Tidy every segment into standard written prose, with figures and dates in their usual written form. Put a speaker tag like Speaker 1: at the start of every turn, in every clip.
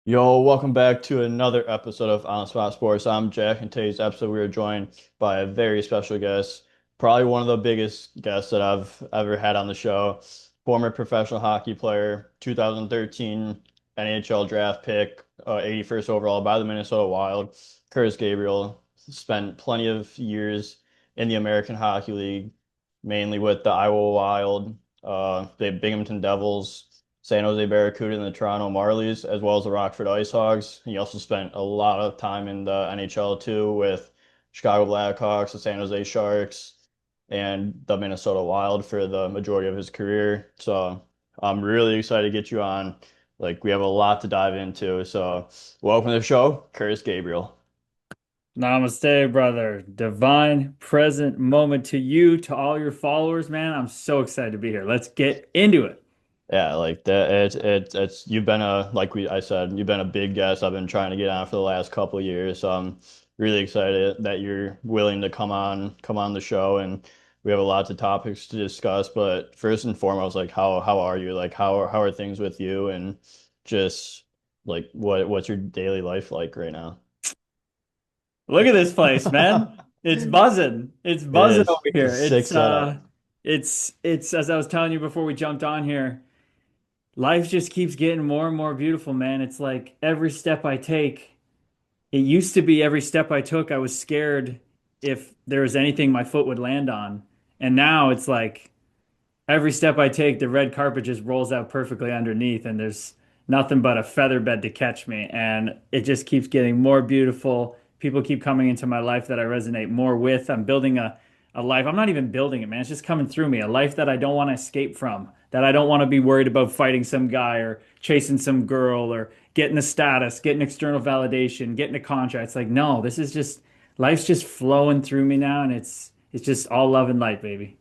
Speaker 1: Yo, welcome back to another episode of On the Spot Sports. I'm Jack, and today's episode we are joined by a very special guest, probably one of the biggest guests that I've ever had on the show. Former professional hockey player, 2013 NHL draft pick, 81st overall by the Minnesota Wild. Kurtis Gabriel spent plenty of years in the American Hockey League, mainly with the Iowa Wild, the Binghamton Devils, San Jose Barracuda, and the Toronto Marlies, as well as the Rockford Ice Hogs. He also spent a lot of time in the NHL too with Chicago Blackhawks, the San Jose Sharks, and the Minnesota Wild for the majority of his career. So I'm really excited to get you on. Like we have a lot to dive into. So welcome to the show, Curtis Gabriel.
Speaker 2: Namaste, brother. Divine present moment to you, to all your followers, man. I'm so excited to be here. Let's get into it.
Speaker 1: Yeah, like that. It's you've been a like I said, you've been a big guest. I've been trying to get on for the last couple of years, so I'm really excited that you're willing to come on the show, and we have a lot of topics to discuss. But first and foremost, like how are you? Like how are things with you, and just like what's your daily life like right now?
Speaker 2: Look at this place, man. It's buzzing. It's
Speaker 1: It
Speaker 2: buzzing over
Speaker 1: is. It's a
Speaker 2: here.
Speaker 1: sick setup.
Speaker 2: It's as I was telling you before we jumped on here, life just keeps getting more and more beautiful, man. It's like every step I take, it used to be every step I took, I was scared if there was anything my foot would land on. And now it's like every step I take, the red carpet just rolls out perfectly underneath, and there's nothing but a feather bed to catch me. And it just keeps getting more beautiful. People keep coming into my life that I resonate more with. I'm building a life. I'm not even building it, man. It's just coming through me. A life that I don't want to escape from, that I don't want to be worried about fighting some guy or chasing some girl or getting a status, getting external validation, getting a contract. It's like, no, this is just life's just flowing through me now, and it's just all love and light, baby.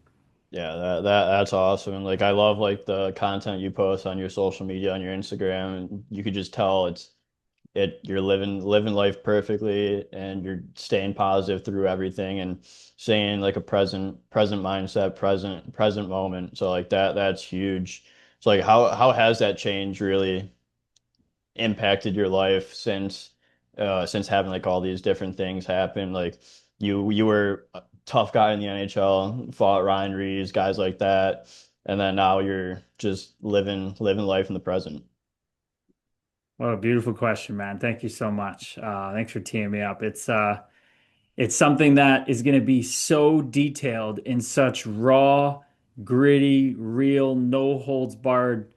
Speaker 1: Yeah, that's awesome. And like I love like the content you post on your social media, on your Instagram, and you could just tell you're living life perfectly and you're staying positive through everything and staying like a present mindset, present moment. So like that's huge. So like how has that change really impacted your life since having like all these different things happen? Like you were a tough guy in the NHL, fought Ryan Reeves, guys like that, and then now you're just living life in the present.
Speaker 2: What a beautiful question, man. Thank you so much. Thanks for teeing me up. It's something that is going to be so detailed in such raw, gritty, real, no holds barred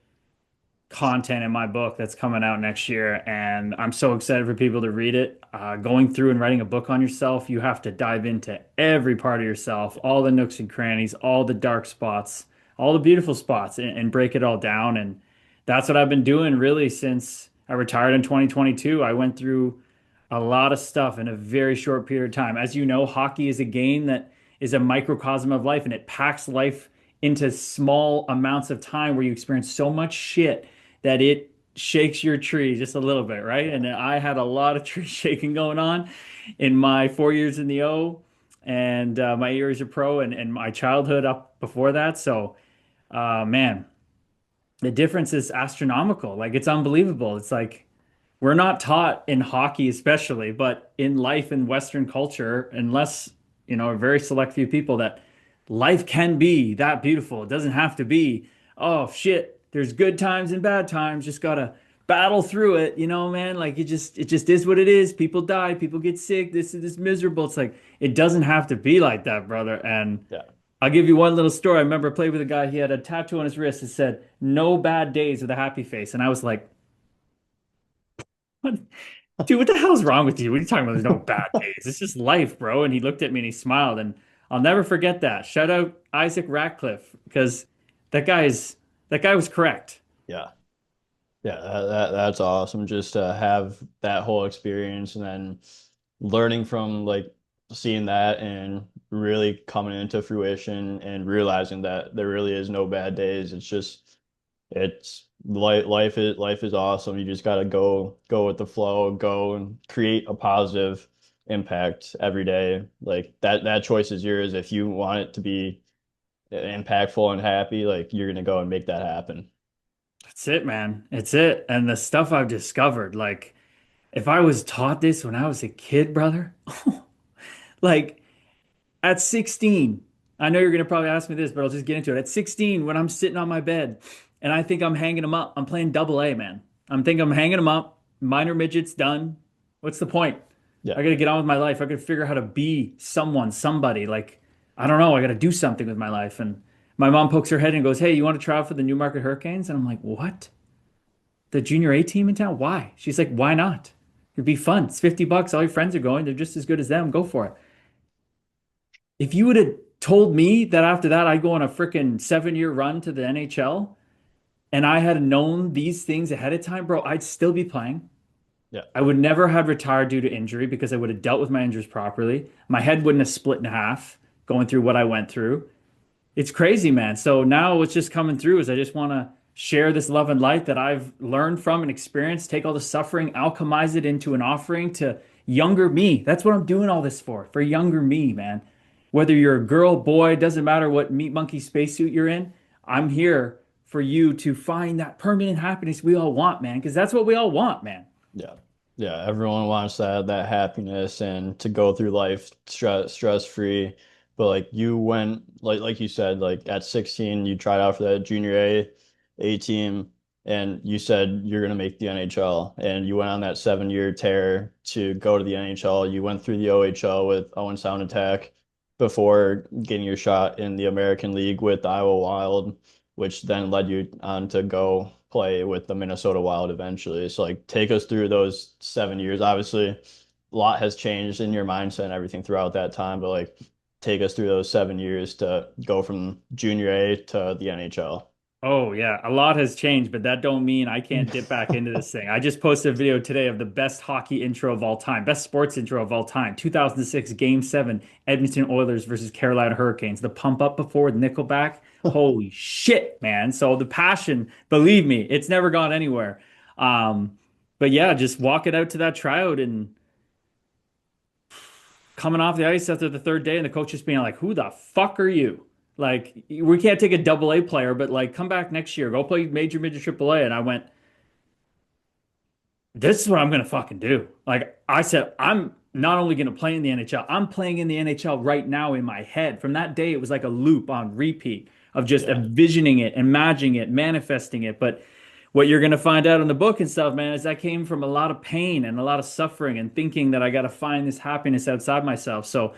Speaker 2: content in my book that's coming out next year, and I'm so excited for people to read it. Going through and writing a book on yourself, you have to dive into every part of yourself, all the nooks and crannies, all the dark spots, all the beautiful spots, and break it all down. And that's what I've been doing really since I retired in 2022. I went through a lot of stuff in a very short period of time. As you know, hockey is a game that is a microcosm of life, and it packs life into small amounts of time where you experience so much shit that it shakes your tree just a little bit, right? And I had a lot of tree shaking going on in my 4 years in the O and my 8 years of pro and my childhood up before that. So, man, the difference is astronomical. Like it's unbelievable. It's like we're not taught in hockey, especially, but in life in Western culture, unless, a very select few people that life can be that beautiful. It doesn't have to be, oh shit, there's good times and bad times. Just gotta battle through it, man. Like it just is what it is. People die, people get sick, this is miserable. It's like it doesn't have to be like that, brother. And
Speaker 1: Yeah.
Speaker 2: I'll give you one little story. I remember I played with a guy, he had a tattoo on his wrist that said, "No bad days" with a happy face. And I was like, what? Dude, what the hell's wrong with you? What are you talking about? There's no bad days. It's just life, bro. And he looked at me and he smiled, and I'll never forget that. Shout out Isaac Ratcliffe because that guy's that guy was correct.
Speaker 1: Yeah. Yeah, that's awesome. Just to have that whole experience and then learning from like seeing that and really coming into fruition and realizing that there really is no bad days. It's just it's life is awesome. You just gotta go with the flow, go and create a positive impact every day. Like that choice is yours. If you want it to be impactful and happy, like you're gonna go and make that happen.
Speaker 2: That's it, man. It's it. And the stuff I've discovered, like if I was taught this when I was a kid, brother, like at 16, I know you're gonna probably ask me this, but I'll just get into it. At 16, when I'm sitting on my bed and I think I'm hanging them up, I'm playing double A, man. I'm thinking I'm hanging them up, minor midgets done. What's the point?
Speaker 1: Yeah.
Speaker 2: I gotta get on with my life. I gotta figure out how to be someone, somebody. Like, I don't know, I gotta do something with my life. And my mom pokes her head and goes, "Hey, you want to try out for the Newmarket Hurricanes?" And I'm like, "What? The junior A team in town? Why?" She's like, "Why not? It'd be fun. It's $50. All your friends are going. They're just as good as them. Go for it." If you would have told me that after that I'd go on a freaking 7 year run to the NHL and I had known these things ahead of time, bro, I'd still be playing.
Speaker 1: Yeah.
Speaker 2: I would never have retired due to injury because I would have dealt with my injuries properly. My head wouldn't have split in half going through what I went through. It's crazy, man. So now what's just coming through is I just want to share this love and light that I've learned from and experienced, take all the suffering, alchemize it into an offering to younger me. That's what I'm doing all this for younger me, man. Whether you're a girl, boy, doesn't matter what meat monkey spacesuit you're in, I'm here for you to find that permanent happiness we all want, man, because that's what we all want, man.
Speaker 1: Yeah. Yeah. Everyone wants that happiness and to go through life stress free. But like you went like you said, like at 16, you tried out for that junior A team and you said you're gonna make the NHL and you went on that 7 year tear to go to the NHL. You went through the OHL with Owen Sound Attack before getting your shot in the American League with the Iowa Wild, which then led you on to go play with the Minnesota Wild eventually. So like take us through those 7 years. Obviously, a lot has changed in your mindset and everything throughout that time, but like take us through those 7 years to go from junior A to the NHL.
Speaker 2: Oh yeah, a lot has changed, but that don't mean I can't dip back into this thing. I just posted a video today of the best hockey intro of all time, best sports intro of all time. 2006 Game 7, Edmonton Oilers versus Carolina Hurricanes. The pump up before with Nickelback. Holy shit, man. So the passion, believe me, it's never gone anywhere. Um, but yeah, just walking out to that tryout and coming off the ice after the third day and the coach just being like, "Who the fuck are you? Like, we can't take a double A player, but like, come back next year, go play major midget triple A." And I went, "This is what I'm gonna fucking do." Like I said, I'm not only gonna play in the NHL, I'm playing in the NHL right now in my head. From that day, it was like a loop on repeat of just
Speaker 1: Yeah.
Speaker 2: envisioning it, imagining it, manifesting it. But what you're gonna find out in the book and stuff, man, is that came from a lot of pain and a lot of suffering and thinking that I gotta find this happiness outside myself. So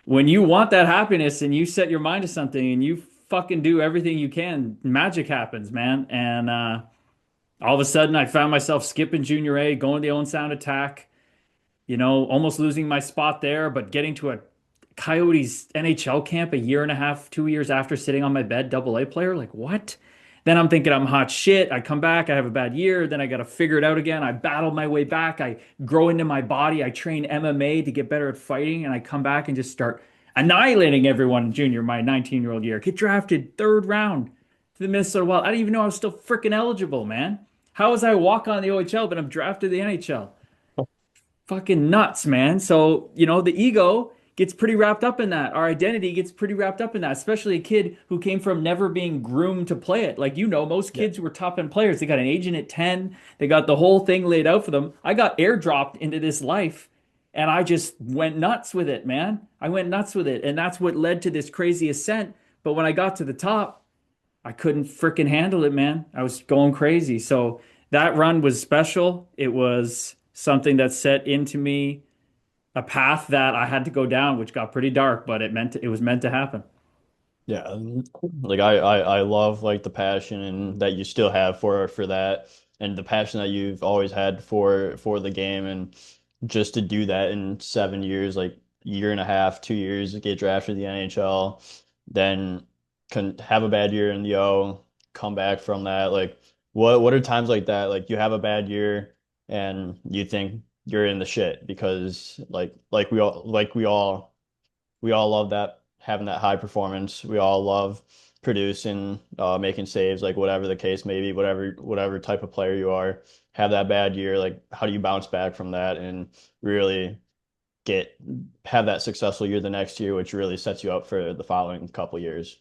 Speaker 2: when you want that happiness and you set your mind to something and you fucking do everything you can, magic happens, man. And all of a sudden, I found myself skipping junior A, going to the Owen Sound Attack, almost losing my spot there, but getting to a Coyotes NHL camp a year and a half, 2 years after sitting on my bed, double A player. Like, what? Then I'm thinking I'm hot shit. I come back, I have a bad year. Then I got to figure it out again. I battle my way back. I grow into my body. I train MMA to get better at fighting. And I come back and just start annihilating everyone in junior, my 19-year-old year. Get drafted third round to the Minnesota Wild. I didn't even know I was still freaking eligible, man. How was I walk on the OHL, but I'm drafted to the NHL? Fucking nuts, man. So, the ego gets pretty wrapped up in that. Our identity gets pretty wrapped up in that, especially a kid who came from never being groomed to play it. Like, most
Speaker 1: Yeah.
Speaker 2: kids who were top end players, they got an agent at 10, they got the whole thing laid out for them. I got airdropped into this life and I just went nuts with it, man. I went nuts with it. And that's what led to this crazy ascent. But when I got to the top, I couldn't freaking handle it, man. I was going crazy. So that run was special. It was something that set into me a path that I had to go down, which got pretty dark, but it was meant to happen.
Speaker 1: Yeah, like I love like the passion and that you still have for that and the passion that you've always had for the game and just to do that in 7 years, like year and a half, 2 years, get drafted to the NHL, then can have a bad year in the O, come back from that. Like what are times like that? Like you have a bad year and you think you're in the shit because we all love that having that high performance. We all love producing, making saves, like whatever the case may be, whatever type of player you are. Have that bad year, like how do you bounce back from that and really get have that successful year the next year, which really sets you up for the following couple years.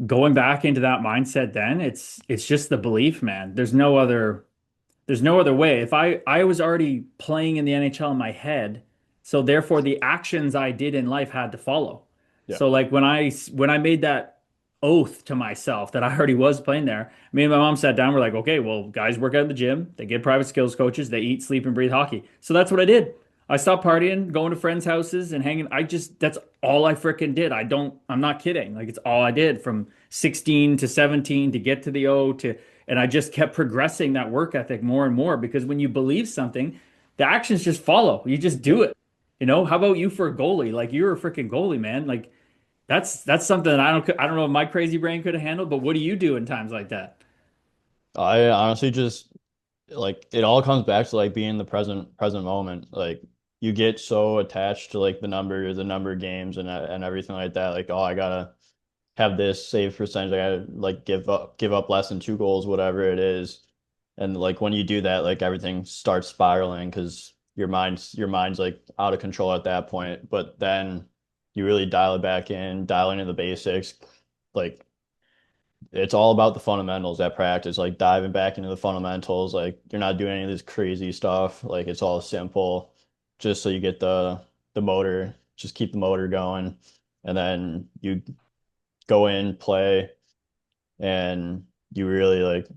Speaker 2: going back into that mindset then, it's just the belief, man. There's no other way. If I was already playing in the NHL in my head, so therefore the actions I did in life had to follow.
Speaker 1: Yeah.
Speaker 2: So like when I made that oath to myself that I already was playing there, me and my mom sat down. We're like, okay, well, guys work out in the gym, they get private skills coaches, they eat, sleep, and breathe hockey. So that's what I did. I stopped partying, going to friends' houses and hanging. That's all I freaking did. I'm not kidding. Like it's all I did from 16 to 17 to get to the O to and I just kept progressing that work ethic more and more because when you believe something, the actions just follow. You just do it. How about you for a goalie? Like you're a freaking goalie, man. Like that's something that I don't know if my crazy brain could have handled, but what do you do in times like that?
Speaker 1: I honestly just like it all comes back to like being in the present moment. Like you get so attached to like the number of games and everything like that. Like, oh, I gotta have this save percentage. I gotta like give up less than two goals, whatever it is. And like when you do that, like everything starts spiraling because your mind's like out of control at that point. But then you really dial it back in, dial into the basics. Like it's all about the fundamentals at practice, like diving back into the fundamentals. Like you're not doing any of this crazy stuff. Like it's all simple, just so you get the motor, just keep the motor going, and then you go in, play, and you really like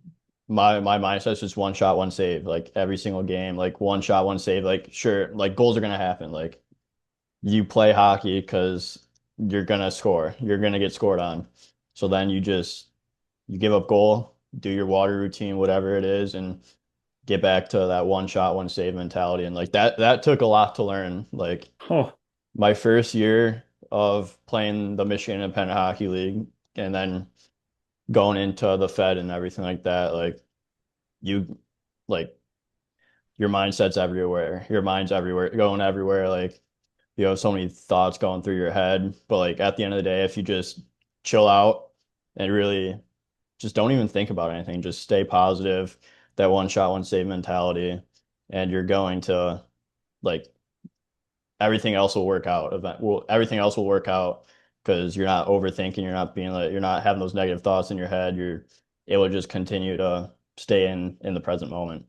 Speaker 1: my mindset's just one shot, one save, like every single game, like one shot, one save. Like sure, like goals are gonna happen. Like you play hockey because you're gonna score, you're gonna get scored on. So then you give up goal, do your water routine, whatever it is, and get back to that one shot, one save mentality. And like that took a lot to learn. Like
Speaker 2: Oh,
Speaker 1: my first year of playing the Michigan Independent Hockey League and then going into the Fed and everything like that, like you like your mindset's everywhere. Your mind's everywhere, going everywhere. Like you have so many thoughts going through your head. But like at the end of the day, if you just chill out and really just don't even think about anything, just stay positive, that one shot, one save mentality, and you're going to like everything else will work out because you're not overthinking, you're not being like you're not having those negative thoughts in your head. You're able to just continue to stay in the present moment.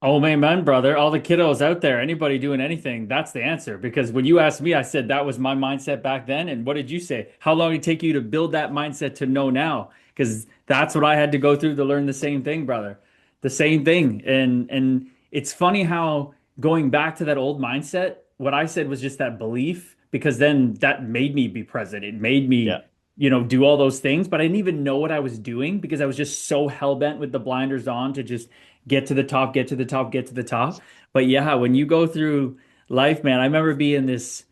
Speaker 2: oh man, brother, all the kiddos out there, anybody doing anything, that's the answer. Because when you asked me, I said that was my mindset back then. And what did you say? How long did it take you to build that mindset to know now? Because that's what I had to go through to learn the same thing, brother. The same thing. And it's funny how going back to that old mindset, what I said was just that belief, because then that made me be present. It made
Speaker 1: Yeah.
Speaker 2: me, do all those things, but I didn't even know what I was doing because I was just so hell bent with the blinders on to just get to the top, get to the top, get to the top. But yeah, when you go through life, man, I remember being this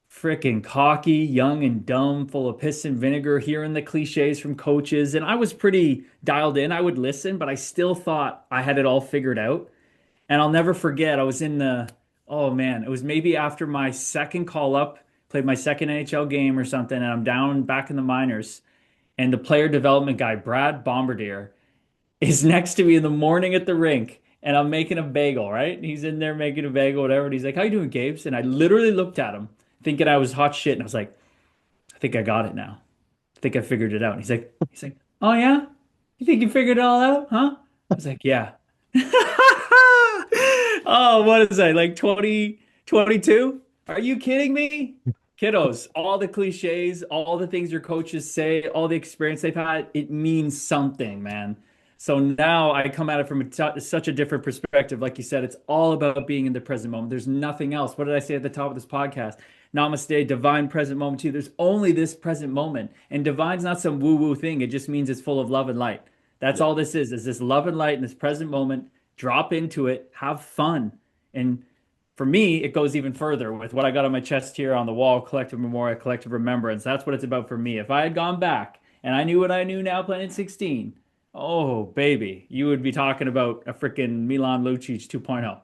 Speaker 2: freaking cocky, young and dumb, full of piss and vinegar, hearing the cliches from coaches. And I was pretty dialed in. I would listen, but I still thought I had it all figured out. And I'll never forget, I was oh man, it was maybe after my second call up, played my second NHL game or something, and I'm down back in the minors. And the player development guy, Brad Bombardier, is next to me in the morning at the rink and I'm making a bagel, right? And he's in there making a bagel, whatever. And he's like, "How you doing, Gabes?" And I literally looked at him thinking I was hot shit. And I was like, I think I got it now. I think I figured it out. And he's like, "Oh yeah? You think you figured it all out, huh?" I was like, "Yeah." Oh, what is that? Like 20, 22? Are you kidding me? Kiddos, all the cliches, all the things your coaches say, all the experience they've had, it means something, man. So now I come at it from such a different perspective. Like you said, it's all about being in the present moment. There's nothing else. What did I say at the top of this podcast? Namaste, divine present moment too. There's only this present moment. And divine's not some woo-woo thing. It just means it's full of love and light. That's
Speaker 1: Yeah.
Speaker 2: all this is this love and light in this present moment. Drop into it, have fun. And for me, it goes even further with what I got on my chest here on the wall, collective memorial, collective remembrance. That's what it's about for me. If I had gone back and I knew what I knew now playing in 16, oh baby, you would be talking about a freaking Milan Lucic 2.0.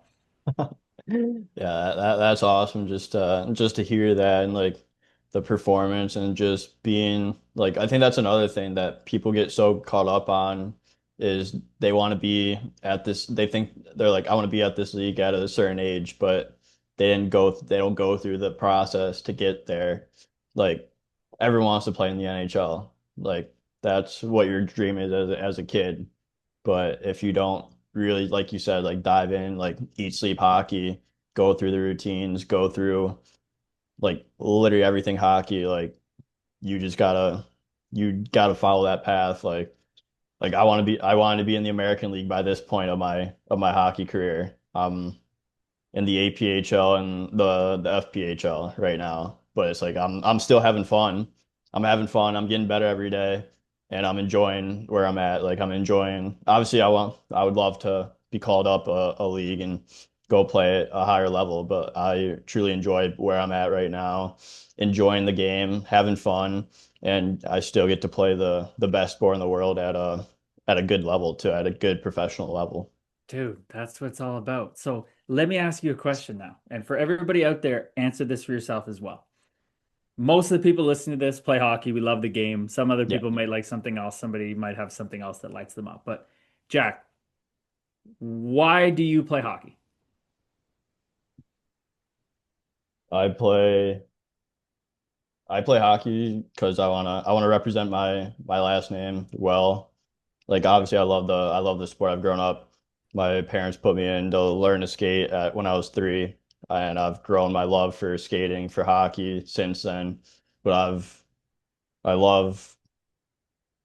Speaker 1: Yeah, that's awesome. Just to hear that and like the performance and just being like I think that's another thing that people get so caught up on is they want to be at this they think they're like I want to be at this league at a certain age, but they don't go through the process to get there. Like everyone wants to play in the NHL. Like that's what your dream is as a kid. But if you don't really, like you said, like dive in, like eat, sleep hockey, go through the routines, go through like literally everything hockey, like you just gotta follow that path. Like I wanted to be in the American League by this point of my hockey career. In the APHL and the FPHL right now. But it's like I'm still having fun. I'm having fun. I'm getting better every day, and I'm enjoying where I'm at. Like I'm enjoying. Obviously, I would love to be called up a league and go play at a higher level, but I truly enjoy where I'm at right now, enjoying the game, having fun, and I still get to play the best sport in the world at a good level too, at a good professional level.
Speaker 2: Dude, that's what it's all about. So let me ask you a question now. And for everybody out there, answer this for yourself as well. Most of the people listening to this play hockey. We love the game. Some other
Speaker 1: Yeah.
Speaker 2: people might like something else. Somebody might have something else that lights them up. But Jack, why do you play hockey?
Speaker 1: I play I play hockey because I wanna represent my last name well. Like obviously I love the sport. I've grown up. My parents put me in to learn to skate when I was 3, and I've grown my love for skating for hockey since then. But I love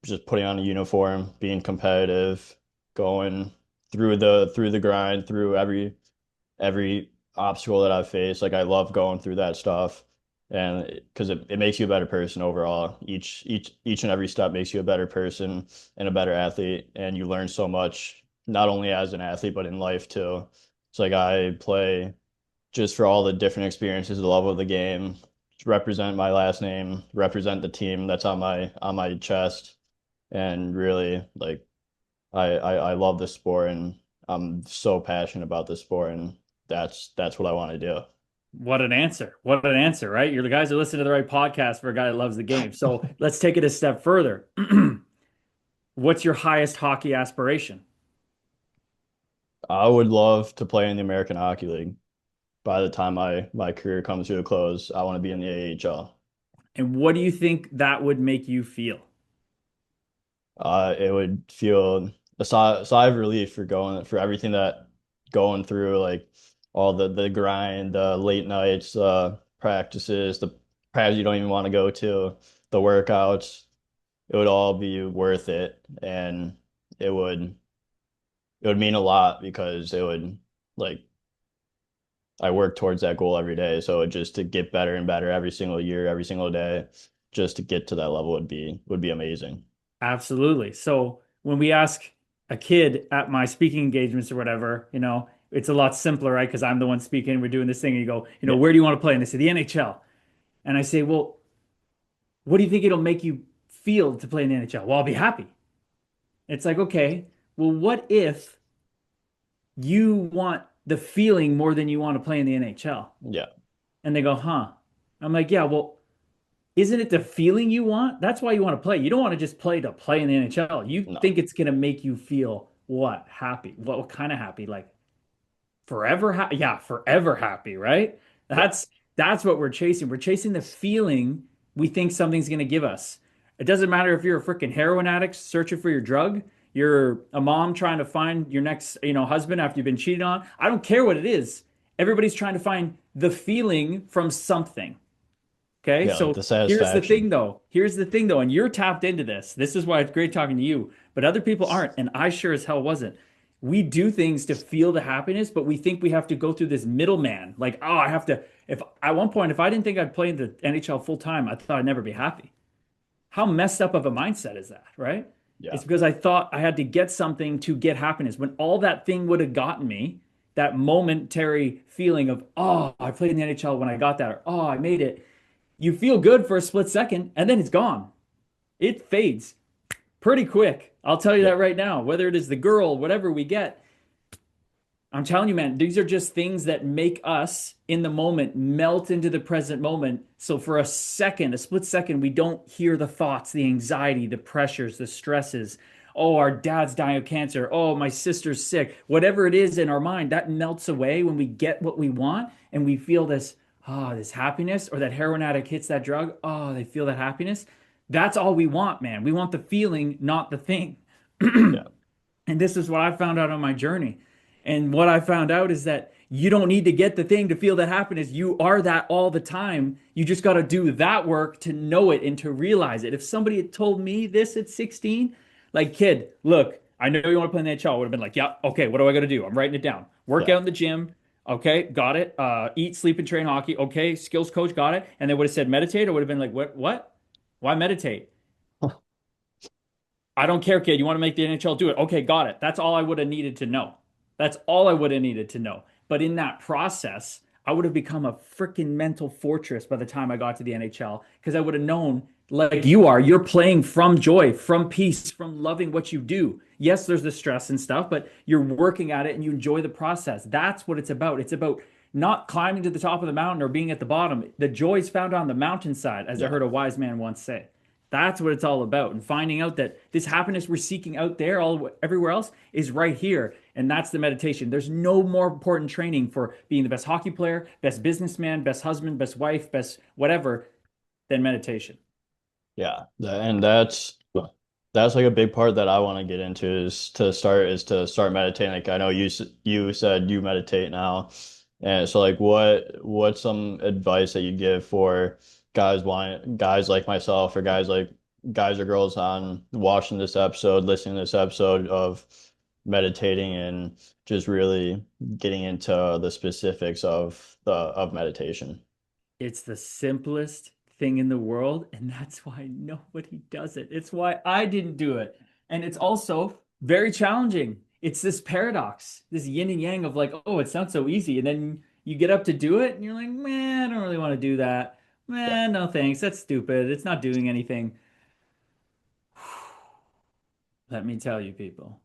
Speaker 1: just putting on a uniform, being competitive, going through the grind, through every obstacle that I've faced. Like I love going through that stuff, and because it makes you a better person overall. Each and every step makes you a better person and a better athlete, and you learn so much not only as an athlete but in life too. It's like I play just for all the different experiences, the love of the game, represent my last name, represent the team that's on my chest, and really like I love this sport and I'm so passionate about this sport and that's what I want to do.
Speaker 2: What an answer. What an answer, right? You're the guys that listen to the right podcast for a guy that loves the game. So let's take it a step further. What's your highest hockey aspiration?
Speaker 1: I would love to play in the American Hockey League. By the time my career comes to a close, I want to be in the AHL.
Speaker 2: And what do you think that would make you feel?
Speaker 1: It would feel sigh of relief for going for everything that going through, like all the grind, the late nights, practices, the practice you don't even want to go to, the workouts. It would all be worth it, and it would it would mean a lot because it would like I work towards that goal every day. So just to get better and better every single year, every single day, just to get to that level would be amazing.
Speaker 2: Absolutely. So when we ask a kid at my speaking engagements or whatever, it's a lot simpler, right? Because I'm the one speaking, we're doing this thing, and you go,
Speaker 1: Yeah,
Speaker 2: where do you want to play? And they say the NHL. And I say, well, what do you think it'll make you feel to play in the NHL? Well, I'll be happy. It's like, okay, well, what if you want the feeling more than you want to play in the NHL?
Speaker 1: yeah,
Speaker 2: And they go, huh? I'm like, yeah, well, isn't it the feeling you want? That's why you want to play. You don't want to just play to play in the NHL. You
Speaker 1: no,
Speaker 2: think it's going to make you feel what? Happy. What kind of happy? Like forever happy? Yeah, forever happy, right?
Speaker 1: yeah,
Speaker 2: That's what we're chasing. We're chasing the feeling we think something's going to give us. It doesn't matter if you're a freaking heroin addict searching for your drug, you're a mom trying to find your next, husband after you've been cheated on. I don't care what it is. Everybody's trying to find the feeling from something. Okay,
Speaker 1: yeah, like
Speaker 2: so
Speaker 1: the
Speaker 2: here's the thing
Speaker 1: satisfaction.
Speaker 2: though. Here's the thing though, and you're tapped into this. This is why it's great talking to you, but other people aren't, and I sure as hell wasn't. We do things to feel the happiness, but we think we have to go through this middleman. Like, oh, I have to. If at one point, if I didn't think I'd play in the NHL full time, I thought I'd never be happy. How messed up of a mindset is that, right?
Speaker 1: Yeah,
Speaker 2: It's because I thought I had to get something to get happiness when all that thing would have gotten me, that momentary feeling of, oh, I played in the NHL when I got that, or oh, I made it. You feel good for a split second and then it's gone. It fades pretty quick. I'll tell you
Speaker 1: yeah,
Speaker 2: that right now. Whether it is the girl, whatever we get, I'm telling you, man, these are just things that make us in the moment melt into the present moment. So for a second, a split second, we don't hear the thoughts, the anxiety, the pressures, the stresses. Oh, our dad's dying of cancer. Oh, my sister's sick. Whatever it is in our mind, that melts away when we get what we want and we feel this, this happiness, or that heroin addict hits that drug. Oh, they feel that happiness. That's all we want, man. We want the feeling, not the thing.
Speaker 1: Yeah.
Speaker 2: And this is what I found out on my journey. And what I found out is that you don't need to get the thing to feel the happiness. You are that all the time. You just got to do that work to know it and to realize it. If somebody had told me this at 16, like, kid, look, I know you want to play in the NHL, I would have been like, yeah, okay, what do I got to do? I'm writing it down. Work
Speaker 1: Yeah.
Speaker 2: out in the gym. Okay, got it. Eat, sleep, and train hockey. Okay, skills coach, got it. And they would have said meditate. I would have been like, what? What? Why meditate? I don't care, kid. You want to make the NHL? Do it. Okay, got it. That's all I would have needed to know. That's all I would have needed to know. But in that process, I would have become a freaking mental fortress by the time I got to the NHL because I would have known, like you are, you're playing from joy, from peace, from loving what you do. Yes, there's the stress and stuff, but you're working at it and you enjoy the process. That's what it's about. It's about not climbing to the top of the mountain or being at the bottom. The joy is found on the mountainside, as I
Speaker 1: Yeah.
Speaker 2: heard a wise man once say. That's what it's all about. And finding out that this happiness we're seeking out there, all everywhere else, is right here. And that's the meditation. There's no more important training for being the best hockey player, best businessman, best husband, best wife, best whatever than meditation.
Speaker 1: Yeah. And that's like a big part that I want to get into is to start meditating. Like I know you said you meditate now. And so like what's some advice that you give for guys like myself or guys or girls on watching this episode, listening to this episode of meditating and just really getting into the specifics of meditation.
Speaker 2: It's the simplest thing in the world, and that's why nobody does it. It's why I didn't do it. And it's also very challenging. It's this paradox, this yin and yang of like, oh, it sounds so easy. And then you get up to do it, and you're like, man, I don't really want to do that.
Speaker 1: Yeah.
Speaker 2: Man, no thanks. That's stupid. It's not doing anything. Let me tell you, people.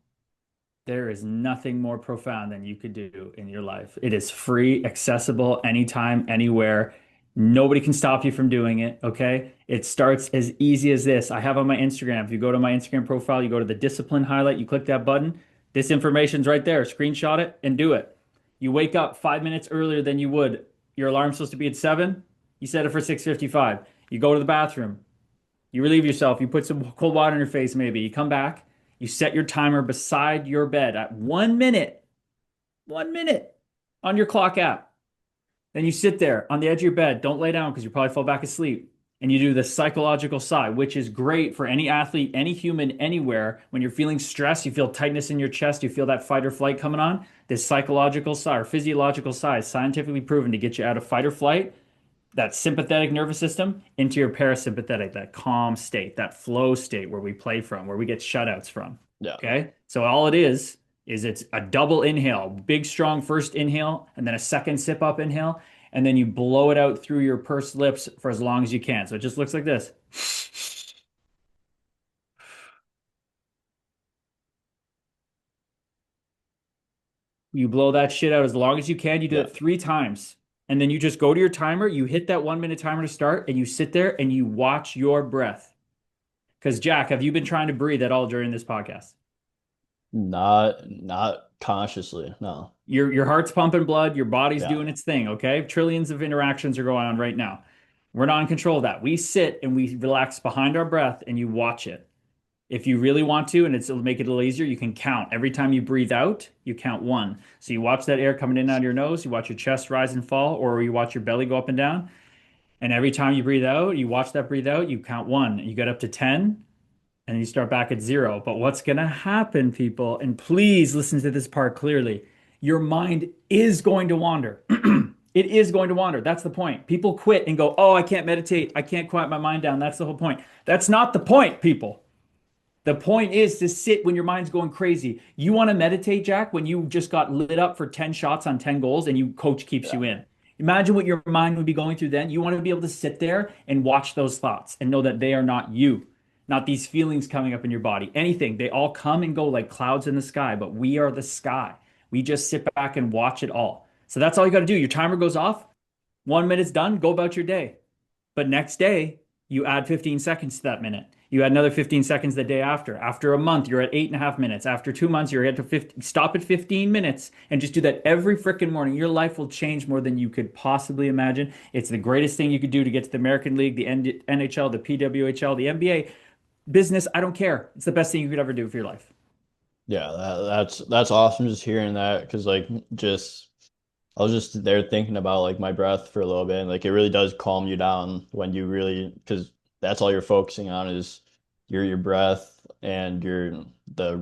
Speaker 2: There is nothing more profound than you could do in your life. It is free, accessible, anytime, anywhere. Nobody can stop you from doing it. Okay. It starts as easy as this. I have on my Instagram. If you go to my Instagram profile, you go to the discipline highlight, you click that button. This information's right there. Screenshot it and do it. You wake up 5 minutes earlier than you would. Your alarm's supposed to be at 7. You set it for 6:55. You go to the bathroom. You relieve yourself. You put some cold water in your face, maybe. You come back. You set your timer beside your bed at 1 minute, 1 minute on your clock app. Then you sit there on the edge of your bed. Don't lay down because you probably fall back asleep. And you do the psychological sigh, which is great for any athlete, any human, anywhere. When you're feeling stressed, you feel tightness in your chest, you feel that fight or flight coming on. This psychological sigh or physiological sigh is scientifically proven to get you out of fight or flight, that sympathetic nervous system, into your parasympathetic, that calm state, that flow state where we play from, where we get shutouts from.
Speaker 1: Yeah.
Speaker 2: Okay. So all it is it's a double inhale, big, strong first inhale, and then a second sip up inhale. And then you blow it out through your pursed lips for as long as you can. So it just looks like this. You blow that shit out as long as you can. You do
Speaker 1: Yeah.
Speaker 2: it 3 times. And then you just go to your timer. You hit that 1 minute timer to start, and you sit there and you watch your breath. Because, Jack, have you been trying to breathe at all during this podcast?
Speaker 1: Not consciously. No.
Speaker 2: Your heart's pumping blood, your body's
Speaker 1: Yeah.
Speaker 2: doing its thing, okay? Trillions of interactions are going on right now. We're not in control of that. We sit and we relax behind our breath and you watch it. If you really want to, and it'll make it a little easier, you can count. Every time you breathe out, you count one. So you watch that air coming in out of your nose, you watch your chest rise and fall, or you watch your belly go up and down. And every time you breathe out, you watch that breathe out, you count one. You get up to 10, and you start back at 0. But what's going to happen, people, and please listen to this part clearly, your mind is going to wander. It is going to wander. That's the point. People quit and go, oh, I can't meditate. I can't quiet my mind down. That's the whole point. That's not the point, people. The point is to sit when your mind's going crazy. You want to meditate, Jack, when you just got lit up for 10 shots on 10 goals and you coach keeps
Speaker 1: Yeah.
Speaker 2: you in. Imagine what your mind would be going through then. You want to be able to sit there and watch those thoughts and know that they are not you, not these feelings coming up in your body. Anything, they all come and go like clouds in the sky, but we are the sky. We just sit back and watch it all. So that's all you got to do. Your timer goes off, 1 minute's done, go about your day. But next day, you add 15 seconds to that minute. You add another 15 seconds the day after. After a month, you're at 8.5 minutes. After 2 months, you're at to 50. Stop at 15 minutes and just do that every freaking morning. Your life will change more than you could possibly imagine. It's the greatest thing you could do to get to the American League, the NHL, the PWHL, the NBA business. I don't care. It's the best thing you could ever do for your life.
Speaker 1: Yeah, that's awesome just hearing that because like just I was just there thinking about like my breath for a little bit and like it really does calm you down when you really because that's all you're focusing on is your breath and the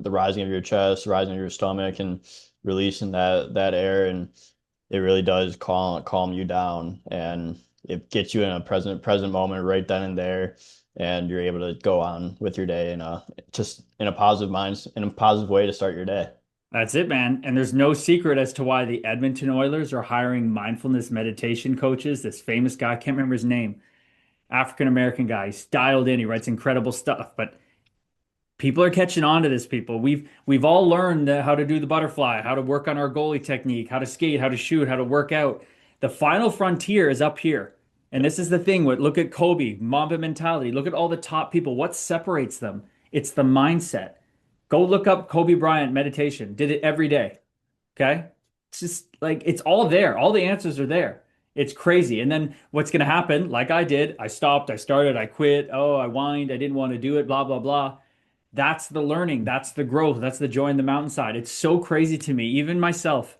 Speaker 1: rising of your chest, rising of your stomach and releasing that air and it really does calm you down and it gets you in a present moment right then and there and you're able to go on with your day in a just in a positive mind in a positive way to start your day.
Speaker 2: That's it, man. And there's no secret as to why the Edmonton Oilers are hiring mindfulness meditation coaches. This famous guy, I can't remember his name, African American guy. He's dialed in. He writes incredible stuff. But people are catching on to this, people. We've all learned how to do the butterfly, how to work on our goalie technique, how to skate, how to shoot, how to work out. The final frontier is up here. And
Speaker 1: Yeah.
Speaker 2: this is the thing with look at Kobe, Mamba mentality. Look at all the top people. What separates them? It's the mindset. Go look up Kobe Bryant meditation. Did it every day. Okay? It's just like it's all there. All the answers are there. It's crazy. And then what's going to happen, like I did, I stopped, I started, I quit. Oh, I whined, I didn't want to do it, blah, blah, blah. That's the learning. That's the growth. That's the joy in the mountainside. It's so crazy to me, even myself,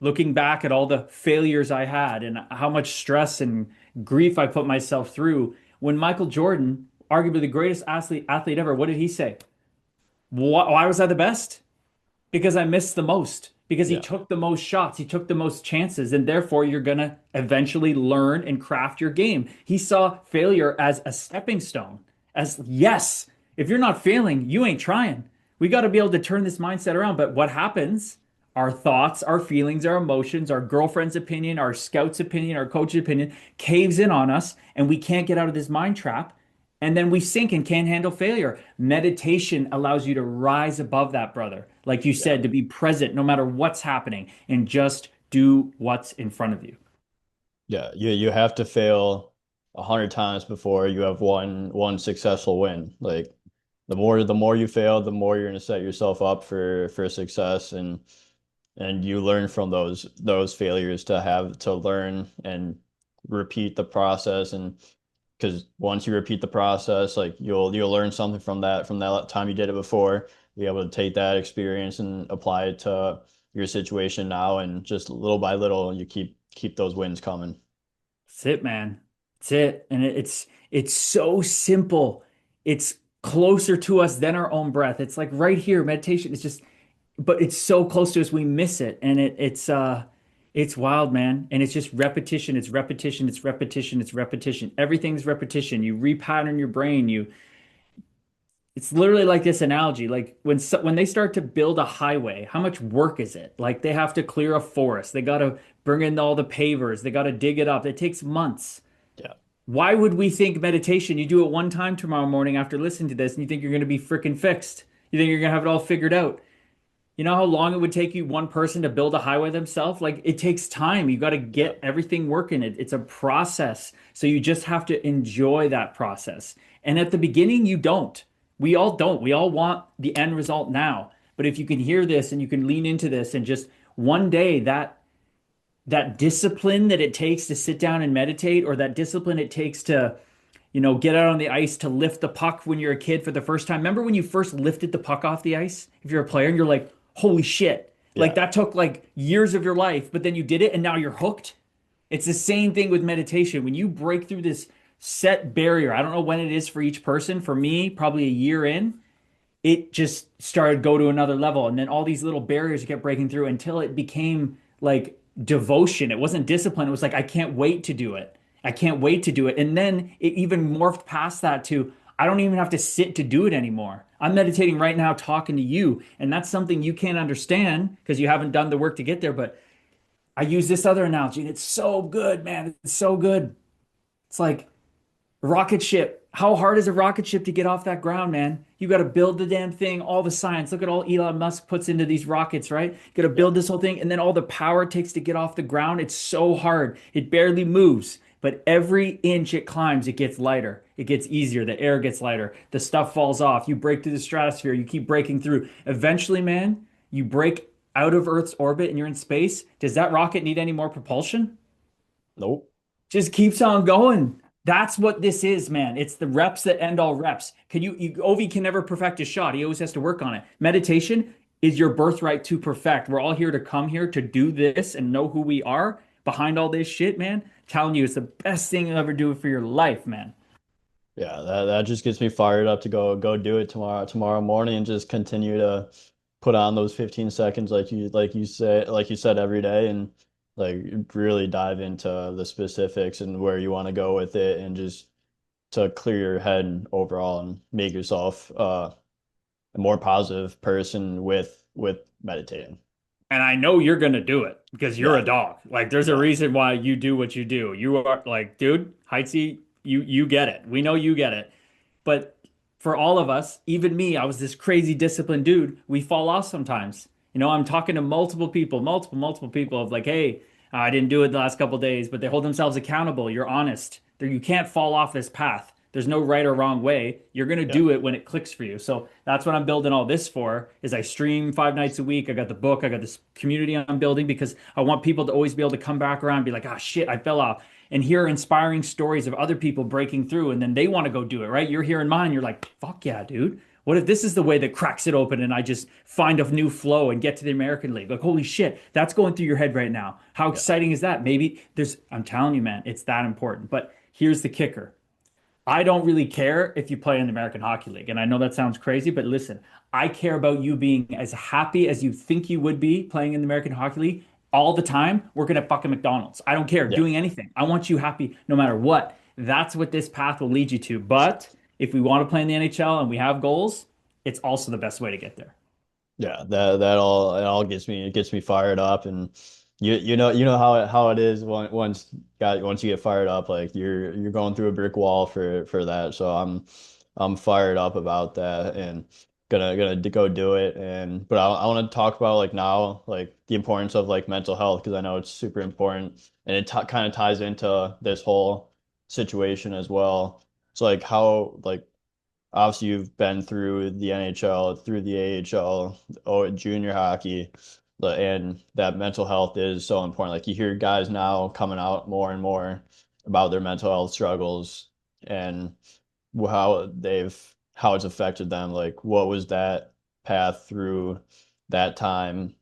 Speaker 2: looking back at all the failures I had and how much stress and grief I put myself through. When Michael Jordan, arguably the greatest athlete ever, what did he say? Why was I the best? Because I missed the most, because he
Speaker 1: Yeah.
Speaker 2: took the most shots, he took the most chances, and therefore you're going to eventually learn and craft your game. He saw failure as a stepping stone, as yes, if you're not failing, you ain't trying. We got to be able to turn this mindset around. But what happens? Our thoughts, our feelings, our emotions, our girlfriend's opinion, our scout's opinion, our coach's opinion caves in on us, and we can't get out of this mind trap. And then we sink and can't handle failure. Meditation allows you to rise above that, brother. Like you
Speaker 1: Yeah.
Speaker 2: said, to be present no matter what's happening and just do what's in front of you.
Speaker 1: Yeah, you have to fail 100 times before you have one successful win. Like the more you fail, the more you're gonna set yourself up for success and you learn from those failures to have to learn and repeat the process and because once you repeat the process, like you'll learn something from that time you did it before, be able to take that experience and apply it to your situation now and just little by little you keep those wins coming.
Speaker 2: That's it, man. That's it. And it's so simple. It's closer to us than our own breath. It's like right here, meditation. It's just, but it's so close to us, we miss it. And it's wild, man. And it's just repetition. It's repetition. It's repetition. It's repetition. Everything's repetition. You repattern your brain. It's literally like this analogy. Like when they start to build a highway, how much work is it? Like they have to clear a forest. They got to bring in all the pavers. They got to dig it up. It takes months.
Speaker 1: Yeah.
Speaker 2: Why would we think meditation? You do it one time tomorrow morning after listening to this, and you think you're going to be freaking fixed. You think you're going to have it all figured out. You know how long it would take you one person to build a highway themselves? Like it takes time. You got to
Speaker 1: Yeah.
Speaker 2: get everything working. It's a process. So you just have to enjoy that process. And at the beginning, you don't. We all don't. We all want the end result now. But if you can hear this and you can lean into this and just one day that discipline that it takes to sit down and meditate or that discipline it takes to get out on the ice to lift the puck when you're a kid for the first time. Remember when you first lifted the puck off the ice? If you're a player and you're like, holy shit. Like
Speaker 1: Yeah.
Speaker 2: that took like years of your life, but then you did it and now you're hooked. It's the same thing with meditation. When you break through this set barrier, I don't know when it is for each person. For me, probably a year in, it just started go to another level. And then all these little barriers you kept breaking through until it became like devotion. It wasn't discipline. It was like, I can't wait to do it. I can't wait to do it. And then it even morphed past that to, I don't even have to sit to do it anymore. I'm meditating right now, talking to you. And that's something you can't understand because you haven't done the work to get there. But I use this other analogy and it's so good, man. It's so good. It's like rocket ship. How hard is a rocket ship to get off that ground, man? You got to build the damn thing, all the science. Look at all Elon Musk puts into these rockets, right? You got to
Speaker 1: Yeah.
Speaker 2: build this whole thing, and then all the power it takes to get off the ground. It's so hard. It barely moves, but every inch it climbs, it gets lighter. it gets easier. The air gets lighter. The stuff falls off. You break through the stratosphere. You keep breaking through. Eventually, man, you break out of Earth's orbit and you're in space. Does that rocket need any more propulsion?
Speaker 1: Nope.
Speaker 2: Just keeps on going. That's what this is, man. It's the reps that end all reps. Ovi can never perfect a shot. He always has to work on it. Meditation is your birthright to perfect. We're all here to come here to do this and know who we are behind all this shit, man. Telling you, it's the best thing you'll ever do for your life, man.
Speaker 1: Yeah, that just gets me fired up to go do it tomorrow morning and just continue to put on those 15 seconds like you said every day and like really dive into the specifics and where you want to go with it and just to clear your head overall and make yourself a more positive person with meditating.
Speaker 2: And I know you're gonna do it because you're
Speaker 1: Yeah,
Speaker 2: a dog. Like there's a
Speaker 1: yeah,
Speaker 2: reason why you do what you do. You are like, dude, Heitzy, you get it. We know you get it. But for all of us, even me, I was this crazy disciplined dude. We fall off sometimes. I'm talking to multiple people of like, hey, I didn't do it the last couple of days, but they hold themselves accountable. You're honest. You can't fall off this path. There's no right or wrong way. You're gonna
Speaker 1: yeah,
Speaker 2: do it when it clicks for you. So that's what I'm building all this for. Is I stream 5 nights a week. I got the book. I got this community I'm building because I want people to always be able to come back around and be like, ah, shit, I fell off and hear inspiring stories of other people breaking through and then they want to go do it, right? You're hearing mine, you're like, fuck yeah, dude. What if this is the way that cracks it open and I just find a new flow and get to the American League? Like, holy shit, that's going through your head right now. How
Speaker 1: yeah,
Speaker 2: exciting is that? I'm telling you, man, it's that important. But here's the kicker. I don't really care if you play in the American Hockey League. And I know that sounds crazy, but listen, I care about you being as happy as you think you would be playing in the American Hockey League all the time working at fucking McDonald's. I don't care
Speaker 1: yeah.
Speaker 2: doing anything. I want you happy no matter what. That's what this path will lead you to. But if we want to play in the NHL and we have goals, it's also the best way to get there.
Speaker 1: Yeah, that all it all gets me fired up and you know how it is once you get fired up like you're going through a brick wall for that. So I'm fired up about that and gonna go do it and but I want to talk about like now like the importance of like mental health because I know it's super important and it kind of ties into this whole situation as well. So like how like obviously you've been through the NHL, through the AHL, junior hockey, and that mental health is so important. Like you hear guys now coming out more and more about their mental health struggles and how it's affected them. Like what was that path through that time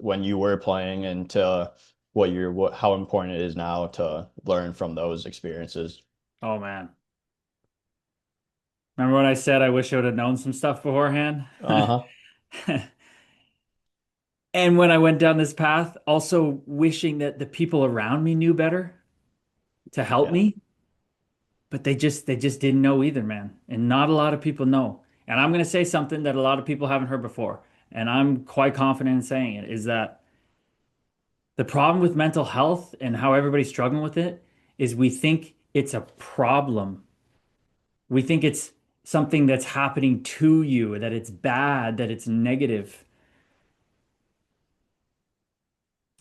Speaker 1: when you were playing and to what how important it is now to learn from those experiences.
Speaker 2: Oh man. Remember when I said I wish I would have known some stuff beforehand?
Speaker 1: Uh-huh.
Speaker 2: And when I went down this path, also wishing that the people around me knew better to help
Speaker 1: Yeah.
Speaker 2: me, but they just didn't know either, man. And not a lot of people know. And I'm going to say something that a lot of people haven't heard before, and I'm quite confident in saying it, is that the problem with mental health and how everybody's struggling with it is we think it's a problem. We think it's something that's happening to you, that it's bad, that it's negative.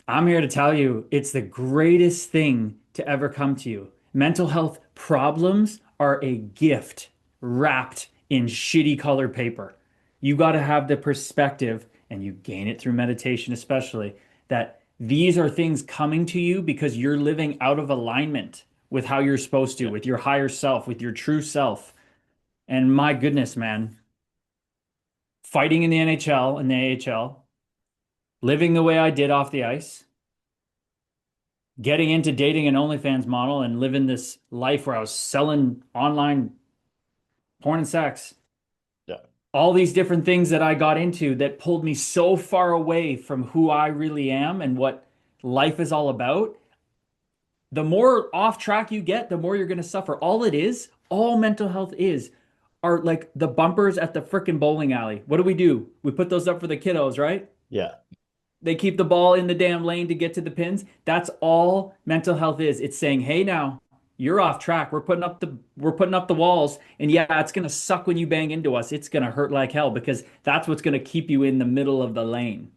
Speaker 2: I'm here to tell you it's the greatest thing to ever come to you. Mental health problems are a gift wrapped in shitty colored paper. You got to have the perspective, and you gain it through meditation, especially, that these are things coming to you because you're living out of alignment with how you're supposed to,
Speaker 1: Yeah.
Speaker 2: with your higher self, with your true self. And my goodness, man, fighting in the NHL and the AHL, living the way I did off the ice, getting into dating an OnlyFans model and living this life where I was selling online porn and sex.
Speaker 1: Yeah.
Speaker 2: All these different things that I got into that pulled me so far away from who I really am and what life is all about. The more off track you get, the more you're going to suffer. All mental health is, are like the bumpers at the frickin' bowling alley. What do? We put those up for the kiddos, right?
Speaker 1: Yeah.
Speaker 2: They keep the ball in the damn lane to get to the pins. That's all mental health is. It's saying, "Hey now, you're off track. We're putting up the walls, and yeah, it's going to suck when you bang into us. It's going to hurt like hell because that's what's going to keep you in the middle of the lane."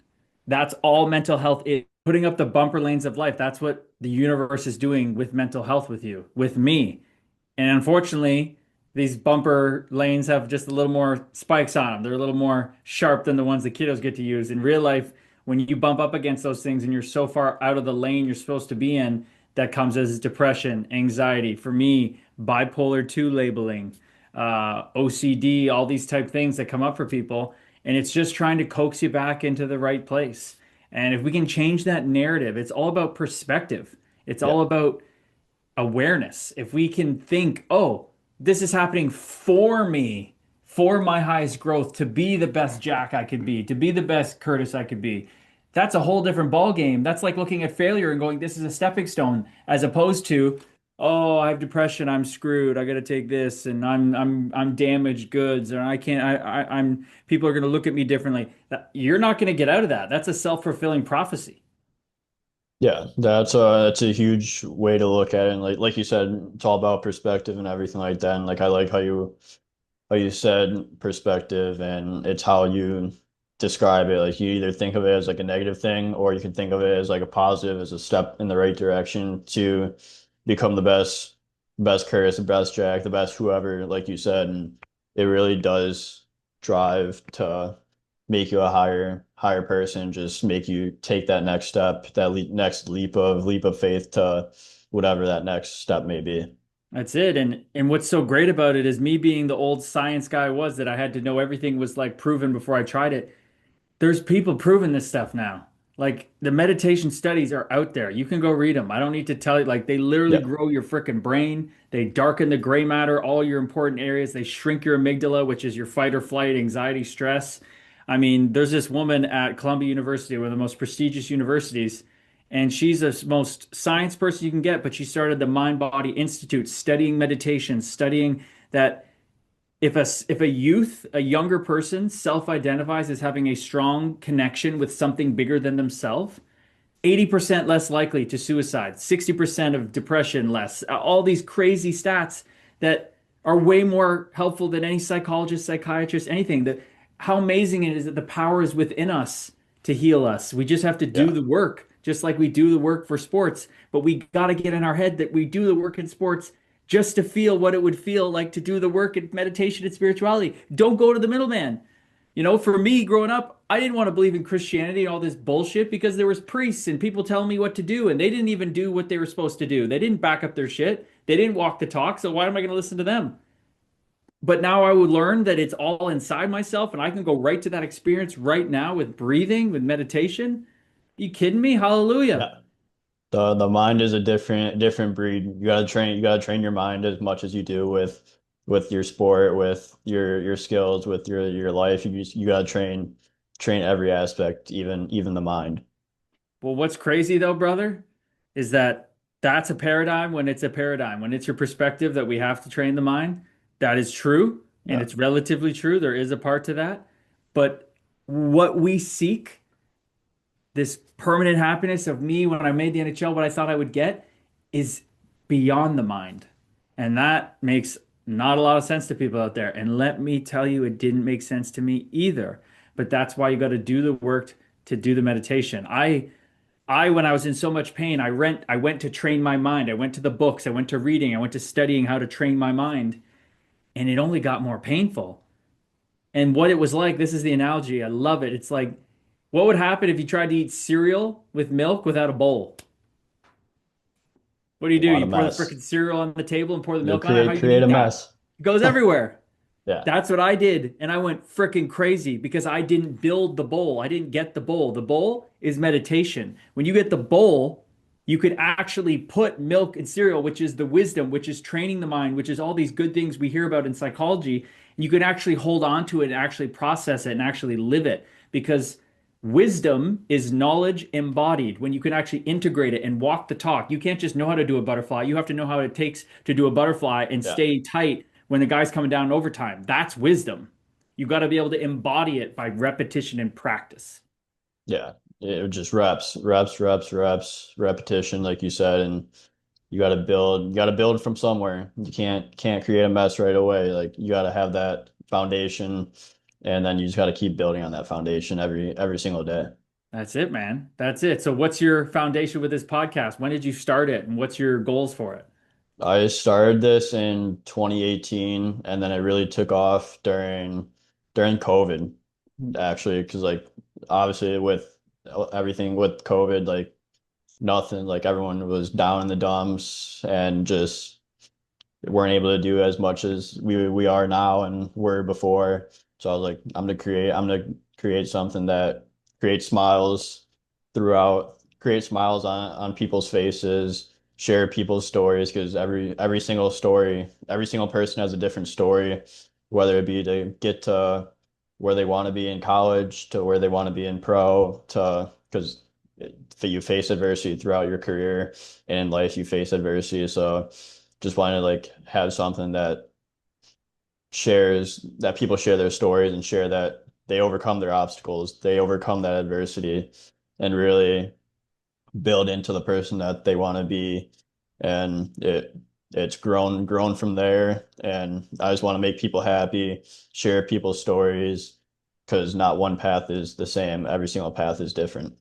Speaker 2: That's all mental health is. Putting up the bumper lanes of life. That's what the universe is doing with mental health with you, with me. And unfortunately, these bumper lanes have just a little more spikes on them. They're a little more sharp than the ones the kiddos get to use. In real life, when you bump up against those things and you're so far out of the lane you're supposed to be in, that comes as depression, anxiety. For me, bipolar 2 labeling, OCD, all these type things that come up for people. And it's just trying to coax you back into the right place. And if we can change that narrative, it's all about perspective. It's
Speaker 1: Yeah.
Speaker 2: all about awareness. If we can think, oh, this is happening for me, for my highest growth, to be the best Jack I could be, to be the best Kurtis I could be. That's a whole different ball game. That's like looking at failure and going, this is a stepping stone, as opposed to, oh, I have depression, I'm screwed, I got to take this, and I'm damaged goods, and I can't, I'm people are going to look at me differently. You're not going to get out of that. That's a self-fulfilling prophecy.
Speaker 1: Yeah, that's a huge way to look at it. And like you said, it's all about perspective and everything like that. And like I like how you said perspective, and it's how you describe it. Like you either think of it as like a negative thing, or you can think of it as like a positive, as a step in the right direction to become the best Curtis, the best Jack, the best whoever, like you said. And it really does drive to make you a higher person, just make you take that next step, that next leap of faith to whatever that next step may be.
Speaker 2: That's it. And what's so great about it is me being the old science guy was that I had to know everything was like proven before I tried it. There's people proving this stuff now. Like the meditation studies are out there. You can go read them. I don't need to tell you, like they literally
Speaker 1: Yeah.
Speaker 2: grow your freaking brain. They darken the gray matter, all your important areas. They shrink your amygdala, which is your fight or flight, anxiety, stress. I mean, there's this woman at Columbia University, one of the most prestigious universities, and she's the most science person you can get, but she started the Mind Body Institute studying meditation, studying that if a youth, a younger person self-identifies as having a strong connection with something bigger than themselves, 80% less likely to suicide, 60% of depression less, all these crazy stats that are way more helpful than any psychologist, psychiatrist, anything. That how amazing it is that the power is within us to heal us. We just have to do
Speaker 1: Yeah.
Speaker 2: the work, just like we do the work for sports. But we got to get in our head that we do the work in sports just to feel what it would feel like to do the work in meditation and spirituality. Don't go to the middleman. For me growing up, I didn't want to believe in Christianity and all this bullshit because there was priests and people telling me what to do, and they didn't even do what they were supposed to do. They didn't back up their shit. They didn't walk the talk, so why am I going to listen to them? But now I would learn that it's all inside myself and I can go right to that experience right now with breathing, with meditation. You kidding me? Hallelujah.
Speaker 1: Yeah. The mind is a different breed. You gotta train your mind as much as you do with your sport, with your skills, with your life. You gotta train every aspect, even the mind.
Speaker 2: Well, what's crazy though, brother, is that that's a paradigm when it's a paradigm. When it's your perspective that we have to train the mind, that is true and
Speaker 1: Yeah.
Speaker 2: it's relatively true. There is a part to that. But what we seek, this permanent happiness of me when I made the NHL, what I thought I would get, is beyond the mind. And that makes not a lot of sense to people out there. And let me tell you, it didn't make sense to me either. But that's why you got to do the work to do the meditation. When I was in so much pain, I went to train my mind. I went to the books, I went to reading, I went to studying how to train my mind, and it only got more painful. And what it was like, this is the analogy. I love it. It's like, what would happen if you tried to eat cereal with milk without a bowl? What do?
Speaker 1: A lot
Speaker 2: You
Speaker 1: of
Speaker 2: pour the
Speaker 1: mess.
Speaker 2: frickin' cereal on the table and pour the
Speaker 1: You'll
Speaker 2: milk on it. How are you gonna
Speaker 1: create
Speaker 2: eat
Speaker 1: a
Speaker 2: that?
Speaker 1: mess.
Speaker 2: It goes everywhere.
Speaker 1: Yeah.
Speaker 2: That's what I did. And I went freaking crazy because I didn't build the bowl. I didn't get the bowl. The bowl is meditation. When you get the bowl, you could actually put milk and cereal, which is the wisdom, which is training the mind, which is all these good things we hear about in psychology. And you can actually hold on to it and actually process it and actually live it because wisdom is knowledge embodied when you can actually integrate it and walk the talk. You can't just know how to do a butterfly. You have to know how it takes to do a butterfly and
Speaker 1: Yeah.
Speaker 2: stay tight when the guy's coming down in overtime. That's wisdom. You've got to be able to embody it by repetition and practice.
Speaker 1: Yeah. It just repetition, like you said, and you gotta build from somewhere. You can't create a mess right away. Like you gotta have that foundation, and then you just gotta keep building on that foundation every single day.
Speaker 2: That's it, man. That's it. So, what's your foundation with this podcast? When did you start it, and what's your goals for it?
Speaker 1: I started this in 2018, and then it really took off during COVID, actually, because like obviously with everything with COVID, like nothing, like everyone was down in the dumps and just weren't able to do as much as we are now and were before. So I was like, I'm gonna create something that creates smiles create smiles on people's faces, share people's stories because every single story, every single person has a different story, whether it be to get to where they want to be in college, to where they want to be in pro, to because you face adversity throughout your career and in life you face adversity. So just want to like have something that people share their stories and share that they overcome their obstacles, they overcome that adversity and really build into the person that they want to be. And it's grown from there. And I just want to make people happy, share people's stories, because not one path is the same. Every single path is different.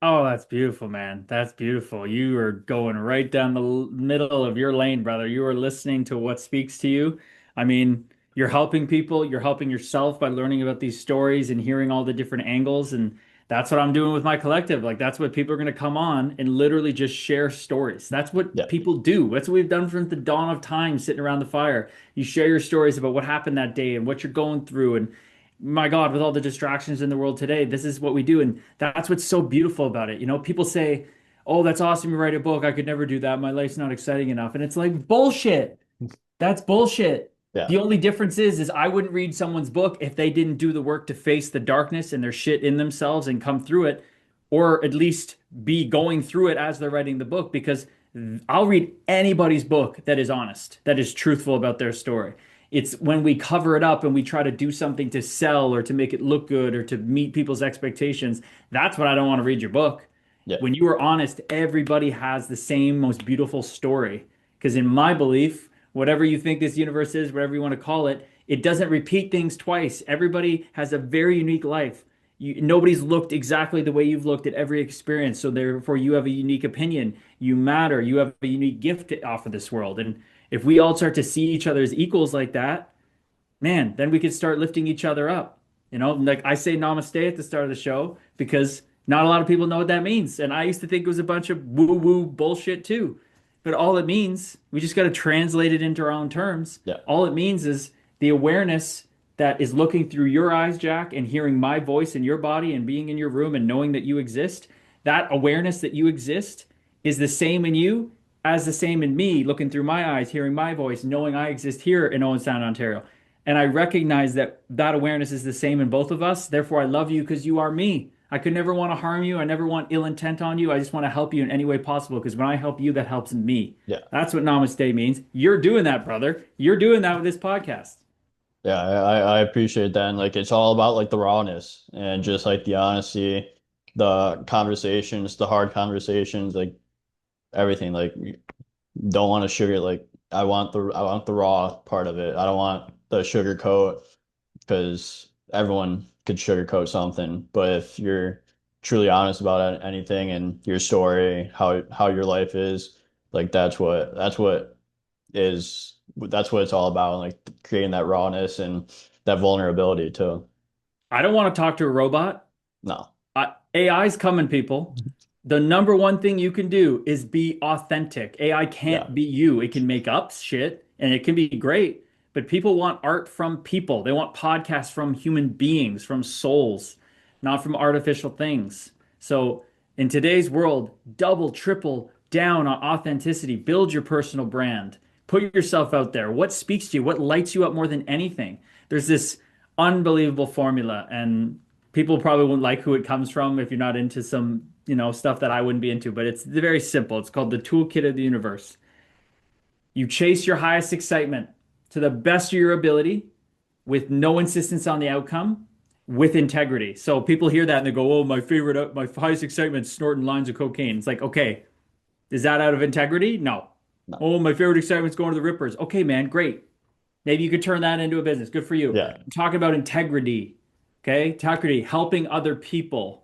Speaker 2: Oh, that's beautiful, man. That's beautiful. You are going right down the middle of your lane, brother. You are listening to what speaks to you. I mean, you're helping people, you're helping yourself by learning about these stories and hearing all the different angles. And that's what I'm doing with my collective. Like, that's what people are going to come on and literally just share stories. That's what
Speaker 1: Yeah.
Speaker 2: people do. That's what we've done from the dawn of time, sitting around the fire. You share your stories about what happened that day and what you're going through. And my God, with all the distractions in the world today, this is what we do. And that's what's so beautiful about it. You know, people say, oh, that's awesome. You write a book. I could never do that. My life's not exciting enough. And it's like, bullshit. That's bullshit.
Speaker 1: Yeah.
Speaker 2: The only difference is I wouldn't read someone's book if they didn't do the work to face the darkness and their shit in themselves and come through it, or at least be going through it as they're writing the book. Because I'll read anybody's book that is honest, that is truthful about their story. It's when we cover it up and we try to do something to sell or to make it look good or to meet people's expectations. That's when I don't want to read your book.
Speaker 1: Yeah.
Speaker 2: When you are honest, everybody has the same most beautiful story. Because in my belief, whatever you think this universe is, whatever you want to call it, it doesn't repeat things twice. Everybody has a very unique life. Nobody's looked exactly the way you've looked at every experience. So therefore, you have a unique opinion. You matter. You have a unique gift to offer this world. And if we all start to see each other as equals like that, man, then we could start lifting each other up. You know, like I say namaste at the start of the show because not a lot of people know what that means. And I used to think it was a bunch of woo-woo bullshit too. But all it means, we just got to translate it into our own terms.
Speaker 1: Yeah.
Speaker 2: All it means is the awareness that is looking through your eyes, Jack, and hearing my voice in your body and being in your room and knowing that you exist. That awareness that you exist is the same in you as the same in me, looking through my eyes, hearing my voice, knowing I exist here in Owen Sound, Ontario. And I recognize that that awareness is the same in both of us. Therefore, I love you because you are me. I could never want to harm you. I never want ill intent on you. I just want to help you in any way possible because when I help you, that helps me.
Speaker 1: Yeah.
Speaker 2: That's what namaste means. You're doing that, brother. You're doing that with this podcast.
Speaker 1: Yeah, I appreciate that. And like it's all about like the rawness and just like the honesty, the conversations, the hard conversations, like everything. Like don't want to sugar like I want the raw part of it. I don't want the sugar coat because everyone could sugarcoat something. But if you're truly honest about anything and your story, how your life is, like that's what it's all about, like creating that rawness and that vulnerability too.
Speaker 2: I don't want to talk to a robot.
Speaker 1: No.
Speaker 2: AI's coming, people. The number one thing you can do is be authentic. AI
Speaker 1: Yeah.
Speaker 2: can't be you. It can make up shit and it can be great, but people want art from people. They want podcasts from human beings, from souls, not from artificial things. So in today's world, double, triple down on authenticity. Build your personal brand. Put yourself out there. What speaks to you? What lights you up more than anything? There's this unbelievable formula, and people probably won't like who it comes from if you're not into some, stuff that I wouldn't be into, but it's very simple. It's called the toolkit of the universe. You chase your highest excitement to the best of your ability with no insistence on the outcome with integrity. So people hear that and they go, "Oh, my highest excitement is snorting lines of cocaine." It's like, "Okay, is that out of integrity?" No.
Speaker 1: No.
Speaker 2: "Oh, my favorite excitement is going to the Rippers." Okay, man, great. Maybe you could turn that into a business. Good for you.
Speaker 1: Yeah.
Speaker 2: I'm talking about integrity. Okay? Integrity, helping other people.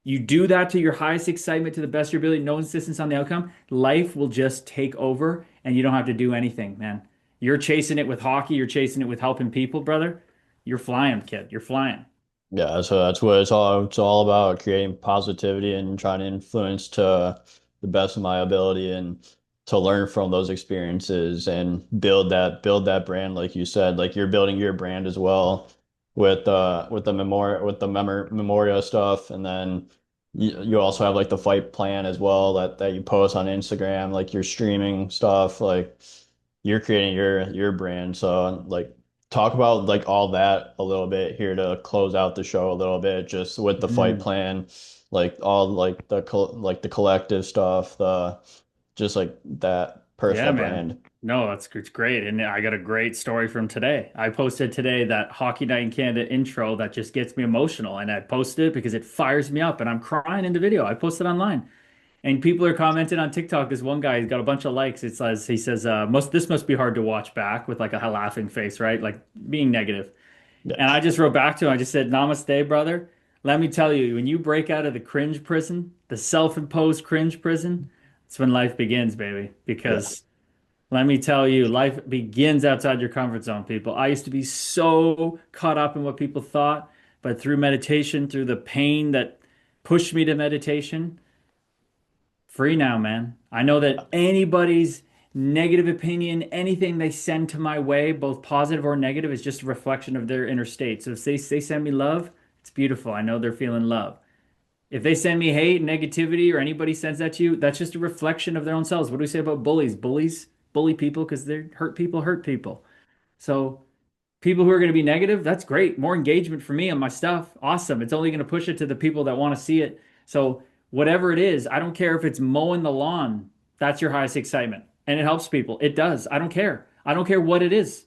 Speaker 2: You do that to your highest excitement to the best of your ability, no insistence on the outcome, life will just take over and you don't have to do anything, man. You're chasing it with hockey, you're chasing it with helping people, brother. You're flying, kid. You're flying.
Speaker 1: Yeah, so that's what it's all about, creating positivity and trying to influence to the best of my ability and to learn from those experiences and build that brand like you said. Like you're building your brand as well with the Memoria stuff, and then you also have like the fight plan as well that you post on Instagram, like your streaming stuff, like you're creating your brand. So like talk about like all that a little bit here to close out the show a little bit, just with the fight
Speaker 2: Mhm.
Speaker 1: plan, like all like like the collective stuff, the just like that
Speaker 2: Yeah,
Speaker 1: personal
Speaker 2: man.
Speaker 1: brand.
Speaker 2: No, it's great. And I got a great story from today. I posted today that Hockey Night in Canada intro that just gets me emotional. And I posted it because it fires me up and I'm crying in the video. I posted online. And people are commenting on TikTok. This one guy, he's got a bunch of likes. It says he says, this must be hard to watch back with like a laughing face, right? Like being negative.
Speaker 1: Yeah,
Speaker 2: And I just wrote back to him. I just said, Namaste, brother. Let me tell you, when you break out of the cringe prison, the self-imposed cringe prison, it's when life begins, baby.
Speaker 1: yeah.
Speaker 2: Because let me tell you, life begins outside your comfort zone, people. I used to be so caught up in what people thought, but through meditation, through the pain that pushed me to meditation, free now, man. I know that anybody's negative opinion, anything they send to my way, both positive or negative, is just a reflection of their inner state. So if they send me love, it's beautiful. I know they're feeling love. If they send me hate, negativity, or anybody sends that to you, that's just a reflection of their own selves. What do we say about bullies? Bullies bully people because they're hurt people. So people who are going to be negative, that's great. More engagement for me on my stuff. Awesome. It's only going to push it to the people that want to see it. So whatever it is, I don't care if it's mowing the lawn. That's your highest excitement. And it helps people. It does. I don't care. I don't care what it is.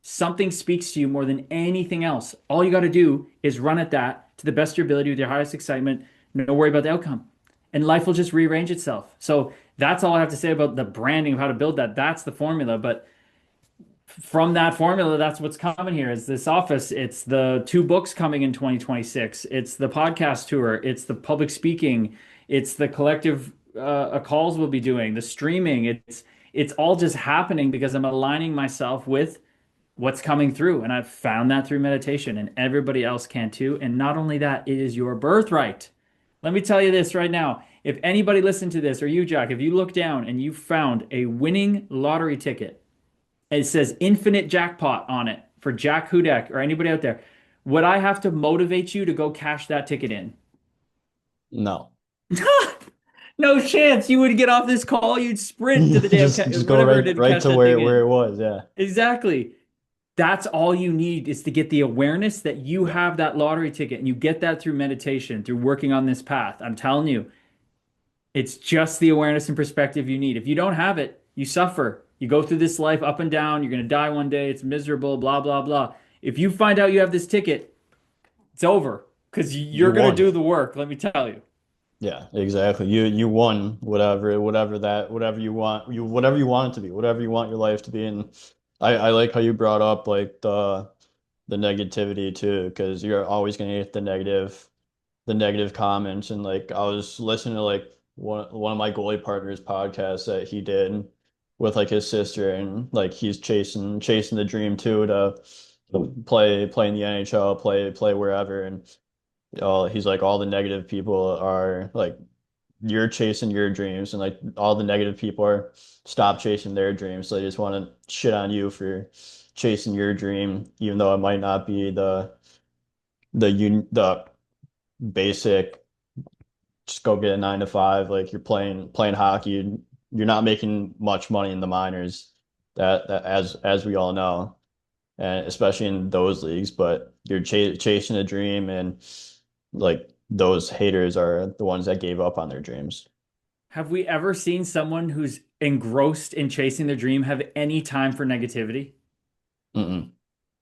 Speaker 2: Something speaks to you more than anything else. All you got to do is run at that to the best of your ability with your highest excitement. No worry about the outcome. And life will just rearrange itself. So that's all I have to say about the branding of how to build that. That's the formula. But from that formula, that's what's coming here is this office. It's the two books coming in 2026. It's the podcast tour. It's the public speaking. It's the collective calls we'll be doing, the streaming. It's all just happening because I'm aligning myself with what's coming through. And I've found that through meditation, and everybody else can too. And not only that, it is your birthright. Let me tell you this right now. If anybody listened to this, or you, Jack, if you look down and you found a winning lottery ticket, it says infinite jackpot on it for Jack Hudek or anybody out there, would I have to motivate you to go cash that ticket in?
Speaker 1: No.
Speaker 2: No chance. You would get off this call, you'd sprint to the damn
Speaker 1: Just go
Speaker 2: whatever it
Speaker 1: right
Speaker 2: did,
Speaker 1: right
Speaker 2: cash
Speaker 1: to
Speaker 2: that
Speaker 1: where
Speaker 2: thing
Speaker 1: where
Speaker 2: in.
Speaker 1: it was. Yeah.
Speaker 2: Exactly. That's all you need is to get the awareness that you
Speaker 1: Yeah.
Speaker 2: have that lottery ticket, and you get that through meditation, through working on this path. I'm telling you, it's just the awareness and perspective you need. If you don't have it, you suffer. You go through this life up and down. You're going to die one day. It's miserable, blah, blah, blah. If you find out you have this ticket, it's over because
Speaker 1: You
Speaker 2: you're going to
Speaker 1: won.
Speaker 2: do the work, let me tell you.
Speaker 1: Yeah, exactly. You won whatever you want it to be, whatever you want your life to be. And I like how you brought up like the negativity too, because you're always gonna get the negative comments. And like I was listening to like one of my goalie partners podcasts that he did with like his sister, and like he's chasing the dream too to play in the NHL, play wherever. And he's like all the negative people are like you're chasing your dreams, and like all the negative people are stop chasing their dreams. So they just want to shit on you for chasing your dream, even though it might not be the basic just go get a 9 to 5. Like you're playing hockey, and you're not making much money in the minors. That as we all know, and especially in those leagues, but you're chasing a dream, and like those haters are the ones that gave up on their dreams.
Speaker 2: Have we ever seen someone who's engrossed in chasing their dream have any time for negativity?
Speaker 1: Mm-mm.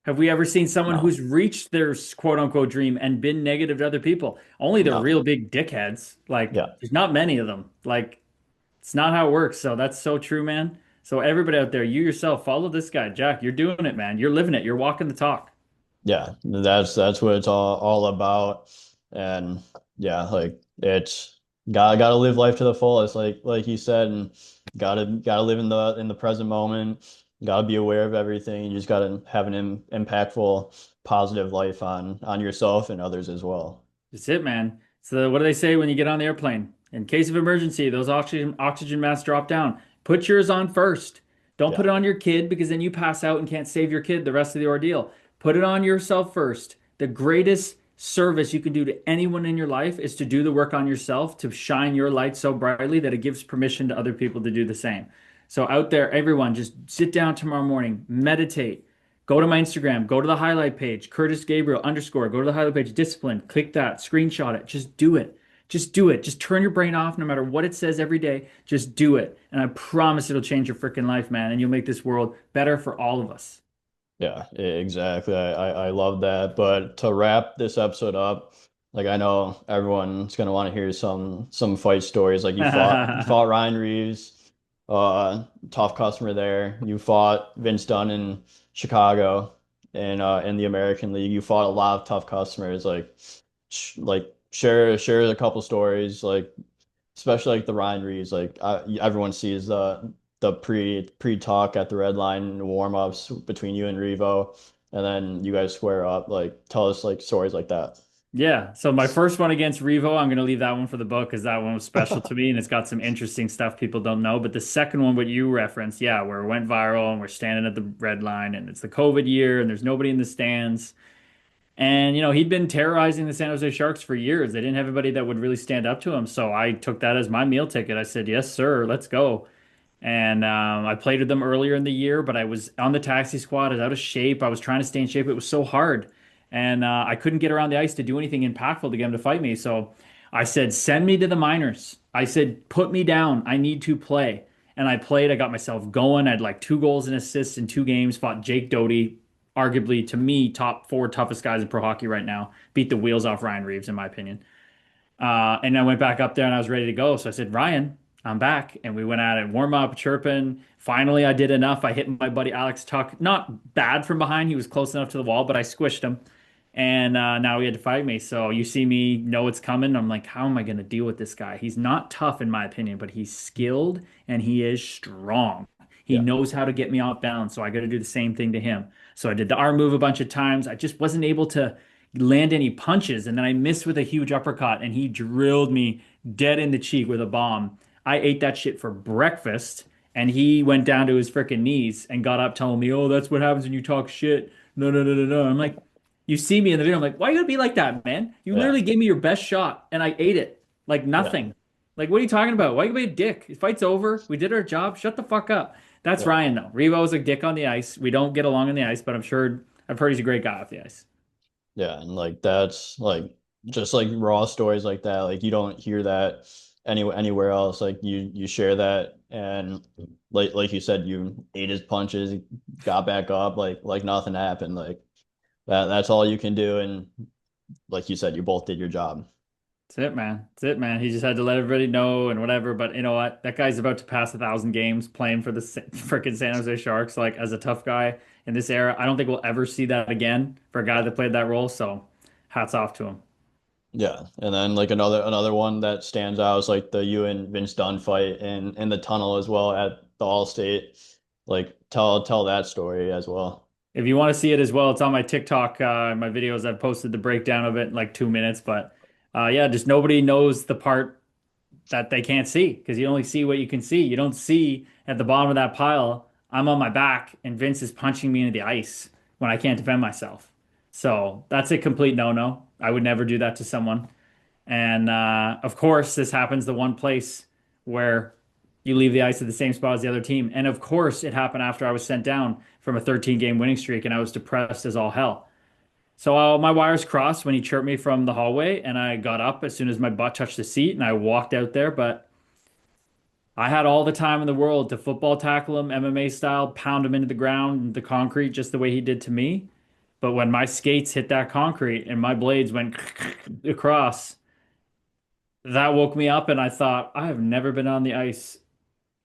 Speaker 2: Have we ever seen someone
Speaker 1: No,
Speaker 2: who's reached their quote unquote dream and been negative to other people? Only the
Speaker 1: no.
Speaker 2: real big dickheads. Like,
Speaker 1: Yeah,
Speaker 2: there's not many of them. Like, it's not how it works. So that's so true, man. So everybody out there, you yourself, follow this guy, Jack. You're doing it, man. You're living it. You're walking the talk.
Speaker 1: yeah. That's what it's all about. And yeah, like it's gotta live life to the fullest, like you said. And Gotta live in the present moment. Gotta be aware of everything. You just gotta have an impactful, positive life on yourself and others as well.
Speaker 2: That's it, man. So what do they say when you get on the airplane? In case of emergency, those oxygen masks drop down. Put yours on first. Don't put
Speaker 1: Yeah,
Speaker 2: it on your kid because then you pass out and can't save your kid the rest of the ordeal. Put it on yourself first. The greatest service you can do to anyone in your life is to do the work on yourself, to shine your light so brightly that it gives permission to other people to do the same. So out there, everyone, just sit down tomorrow morning, meditate. Go to my Instagram, go to the highlight page, Kurtis Gabriel underscore, go to the highlight page, discipline, click that, screenshot it, just do it. Just do it. Just turn your brain off no matter what it says every day. Just do it. And I promise it'll change your freaking life, man. And you'll make this world better for all of us.
Speaker 1: yeah, exactly. I love that. But to wrap this episode up, like I know everyone's gonna want to hear some fight stories. Like you fought Ryan Reeves, tough customer there. You fought Vince Dunn in Chicago and in the American League. You fought a lot of tough customers. Like share a couple stories, like especially like the Ryan Reeves. Like everyone sees the pre talk at the red line warm ups between you and Revo, and then you guys square up. Like tell us like stories like that.
Speaker 2: Yeah. So my first one against Revo, I'm going to leave that one for the book because that one was special to me and it's got some interesting stuff people don't know. But the second one, what you referenced, yeah, where it went viral and we're standing at the red line and it's the COVID year and there's nobody in the stands. And, he'd been terrorizing the San Jose Sharks for years. They didn't have anybody that would really stand up to him. So I took that as my meal ticket. I said, yes, sir, let's go. And I played with them earlier in the year, but I was on the taxi squad. I was out of shape. I was trying to stay in shape. It was so hard. And I couldn't get around the ice to do anything impactful to get him to fight me. So I said, send me to the minors. I said, put me down. I need to play. And I played. I got myself going. I had like 2 goals and assists in 2 games. Fought Jake Doty, arguably to me, top 4 toughest guys in pro hockey right now. Beat the wheels off Ryan Reeves, in my opinion. And I went back up there and I was ready to go. So I said, Ryan, I'm back. And we went at it, warm up, chirping. Finally, I did enough. I hit my buddy Alex Tuck. Not bad from behind. He was close enough to the wall, but I squished him. And now he had to fight me. So you see me know it's coming. I'm like, how am I going to deal with this guy? He's not tough, in my opinion, but he's skilled and he is strong. He
Speaker 1: Yeah,
Speaker 2: knows how to get me off balance. So I got to do the same thing to him. So I did the arm move a bunch of times. I just wasn't able to land any punches. And then I missed with a huge uppercut and he drilled me dead in the cheek with a bomb. I ate that shit for breakfast and he went down to his freaking knees and got up telling me, oh, that's what happens when you talk shit. No, no, no, no, no. I'm like, you see me in the video. I'm like, why you gotta be like that, man? You
Speaker 1: yeah,
Speaker 2: literally gave me your best shot and I ate it like
Speaker 1: yeah,
Speaker 2: nothing. Like, what are you talking about? Why you be a dick? The fight's over. We did our job. Shut the fuck up. That's
Speaker 1: yeah.
Speaker 2: Ryan, though. Revo's a dick on the ice. We don't get along on the ice, but I've heard he's a great guy off the ice.
Speaker 1: Yeah, and like that's like just like raw stories like that. Like you don't hear that anywhere else. Like you share that, and like you said, you ate his punches, got back up, like nothing happened. Like that's all you can do. And like you said, you both did your job.
Speaker 2: That's it, man. That's it, man. He just had to let everybody know and whatever. But you know what? That guy's about to pass 1,000 games playing for the freaking San Jose Sharks, like as a tough guy in this era. I don't think we'll ever see that again for a guy that played that role. So hats off to him.
Speaker 1: Yeah, and then like another one that stands out is like the you and Vince Dunn fight in the tunnel as well at the All-State. Like tell that story as well.
Speaker 2: If you want to see it as well, it's on my TikTok, my videos. I've posted the breakdown of it in like 2 minutes. But yeah, just nobody knows the part that they can't see because you only see what you can see. You don't see at the bottom of that pile, I'm on my back and Vince is punching me into the ice when I can't defend myself. So that's a complete no-no. I would never do that to someone. And of course, this happens the one place where you leave the ice at the same spot as the other team. And of course, it happened after I was sent down from a 13-game winning streak and I was depressed as all hell. So my wires crossed when he chirped me from the hallway, and I got up as soon as my butt touched the seat, and I walked out there. But I had all the time in the world to football tackle him, MMA style, pound him into the ground, the concrete, just the way he did to me. But when my skates hit that concrete and my blades went across, that woke me up, and I thought, I have never been on the ice.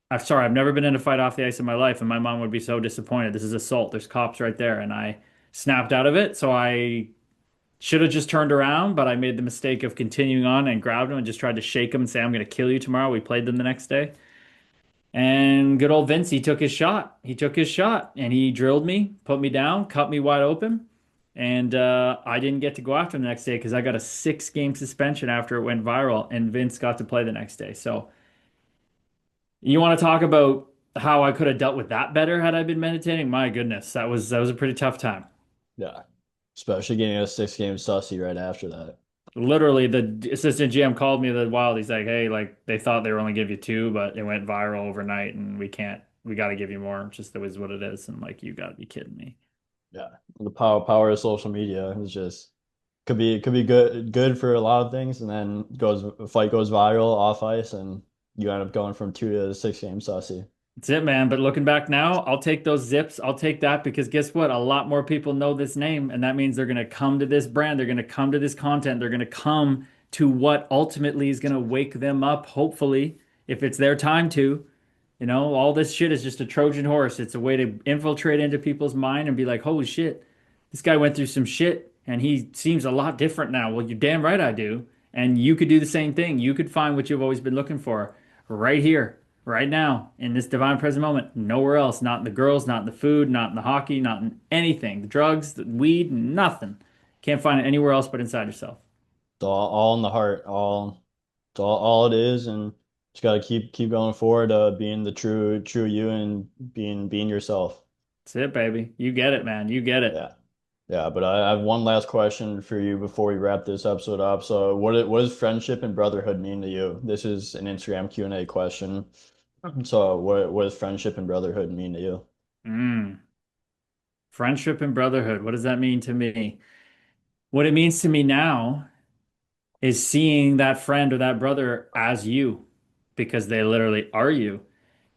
Speaker 2: I'm sorry, I've never been in a fight off the ice in my life, and my mom would be so disappointed. This is assault. There's cops right there, and I snapped out of it. So I should have just turned around, but I made the mistake of continuing on and grabbed him and just tried to shake him and say, I'm going to kill you tomorrow. We played them the next day. And good old Vince, he took his shot. He took his shot and he drilled me, put me down, cut me wide open. And I didn't get to go after him the next day because I got a 6 game suspension after it went viral, and Vince got to play the next day. So you want to talk about how I could have dealt with that better had I been meditating? My goodness, that was a pretty tough time.
Speaker 1: Yeah. Especially getting a 6 game sussy right after that.
Speaker 2: Literally, the assistant GM called me the Wild. He's like, "Hey, like they thought they were only give you 2, but it went viral overnight, and we can't. We got to give you more. Just that was what it is." And like, you got to be kidding me.
Speaker 1: Yeah. The power of social media is just could be good for a lot of things, and then goes a fight goes viral off ice, and you end up going from 2 to 6 game sussy.
Speaker 2: That's it, man. But looking back now, I'll take those zips. I'll take that because guess what? A lot more people know this name, and that means they're going to come to this brand. They're going to come to this content. They're going to come to what ultimately is going to wake them up, hopefully, if it's their time to. All this shit is just a Trojan horse. It's a way to infiltrate into people's mind and be like, holy shit, this guy went through some shit and he seems a lot different now. Well, you're damn right I do. And you could do the same thing. You could find what you've always been looking for right here, right now, in this divine present moment. Nowhere else. Not in the girls, not in the food, not in the hockey, not in anything. The drugs, the weed, nothing. Can't find it anywhere else but inside yourself.
Speaker 1: It's all in the heart, it's all it is, and just gotta keep going forward, being the true you and being yourself.
Speaker 2: That's it, baby. You get it, man. You get it.
Speaker 1: Yeah. Yeah, but I have one last question for you before we wrap this episode up. So what does friendship and brotherhood mean to you? This is an Instagram Q&A question. So what does friendship and brotherhood mean to you?
Speaker 2: Mm. Friendship and brotherhood. What does that mean to me? What it means to me now is seeing that friend or that brother as you because they literally are you.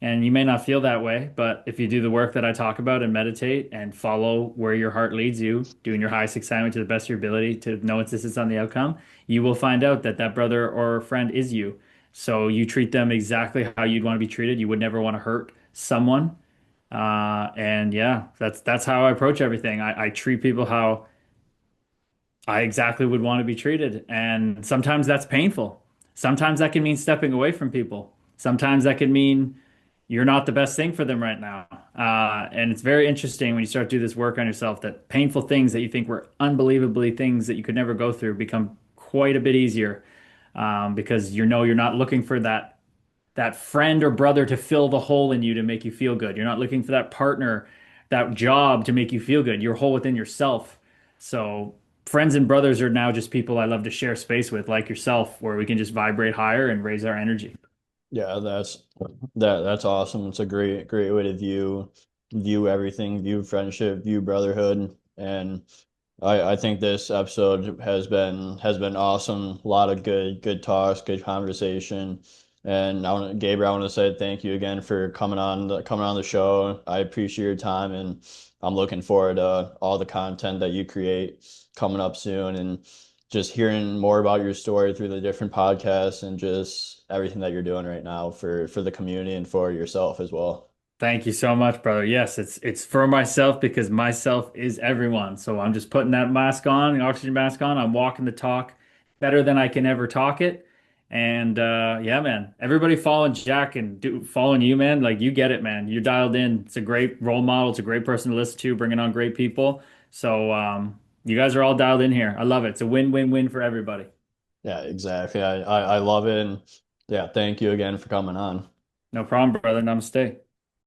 Speaker 2: And you may not feel that way, but if you do the work that I talk about and meditate and follow where your heart leads you, doing your highest assignment to the best of your ability to no insistence on the outcome, you will find out that that brother or friend is you. So you treat them exactly how you'd want to be treated. You would never want to hurt someone. And yeah, that's how I approach everything. I treat people how I exactly would want to be treated. And sometimes that's painful. Sometimes that can mean stepping away from people. Sometimes that can mean you're not the best thing for them right now. And it's very interesting when you start to do this work on yourself that painful things that you think were unbelievably things that you could never go through become quite a bit easier because you're not looking for that friend or brother to fill the hole in you to make you feel good. You're not looking for that partner, that job to make you feel good. You're whole within yourself. So friends and brothers are now just people I love to share space with, like yourself, where we can just vibrate higher and raise our energy.
Speaker 1: Yeah, that's awesome. It's a great way to view everything, view friendship, view brotherhood, and I think this episode has been awesome. A lot of good talks, good conversation. And Gabriel, I want to say thank you again for coming on the show. I appreciate your time, and I'm looking forward to all the content that you create coming up soon, and just hearing more about your story through the different podcasts and just everything that you're doing right now for the community and for yourself as well.
Speaker 2: Thank you so much, brother. Yes, it's for myself because myself is everyone. So I'm just putting that mask on, the oxygen mask on. I'm walking the talk better than I can ever talk it. And yeah, man, everybody following Jack and following you, man. Like you get it, man. You're dialed in. It's a great role model. It's a great person to listen to, bringing on great people. So you guys are all dialed in here. I love it. It's a win-win-win for everybody.
Speaker 1: Yeah, exactly. I love it. And yeah, thank you again for coming on.
Speaker 2: No problem, brother. Namaste.